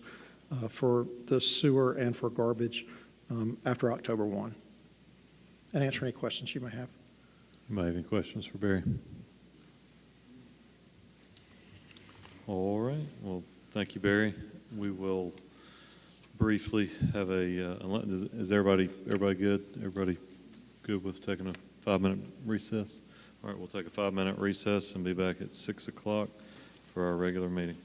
Speaker 5: for the sewer and for garbage after October 1. And answer any questions you may have.
Speaker 6: Anybody have any questions for Barry? All right. Well, thank you, Barry. We will briefly have is everybody good? Everybody good with taking a 5-minute recess? All right, we'll take a 5-minute recess and be back at 6 o'clock for our regular meeting.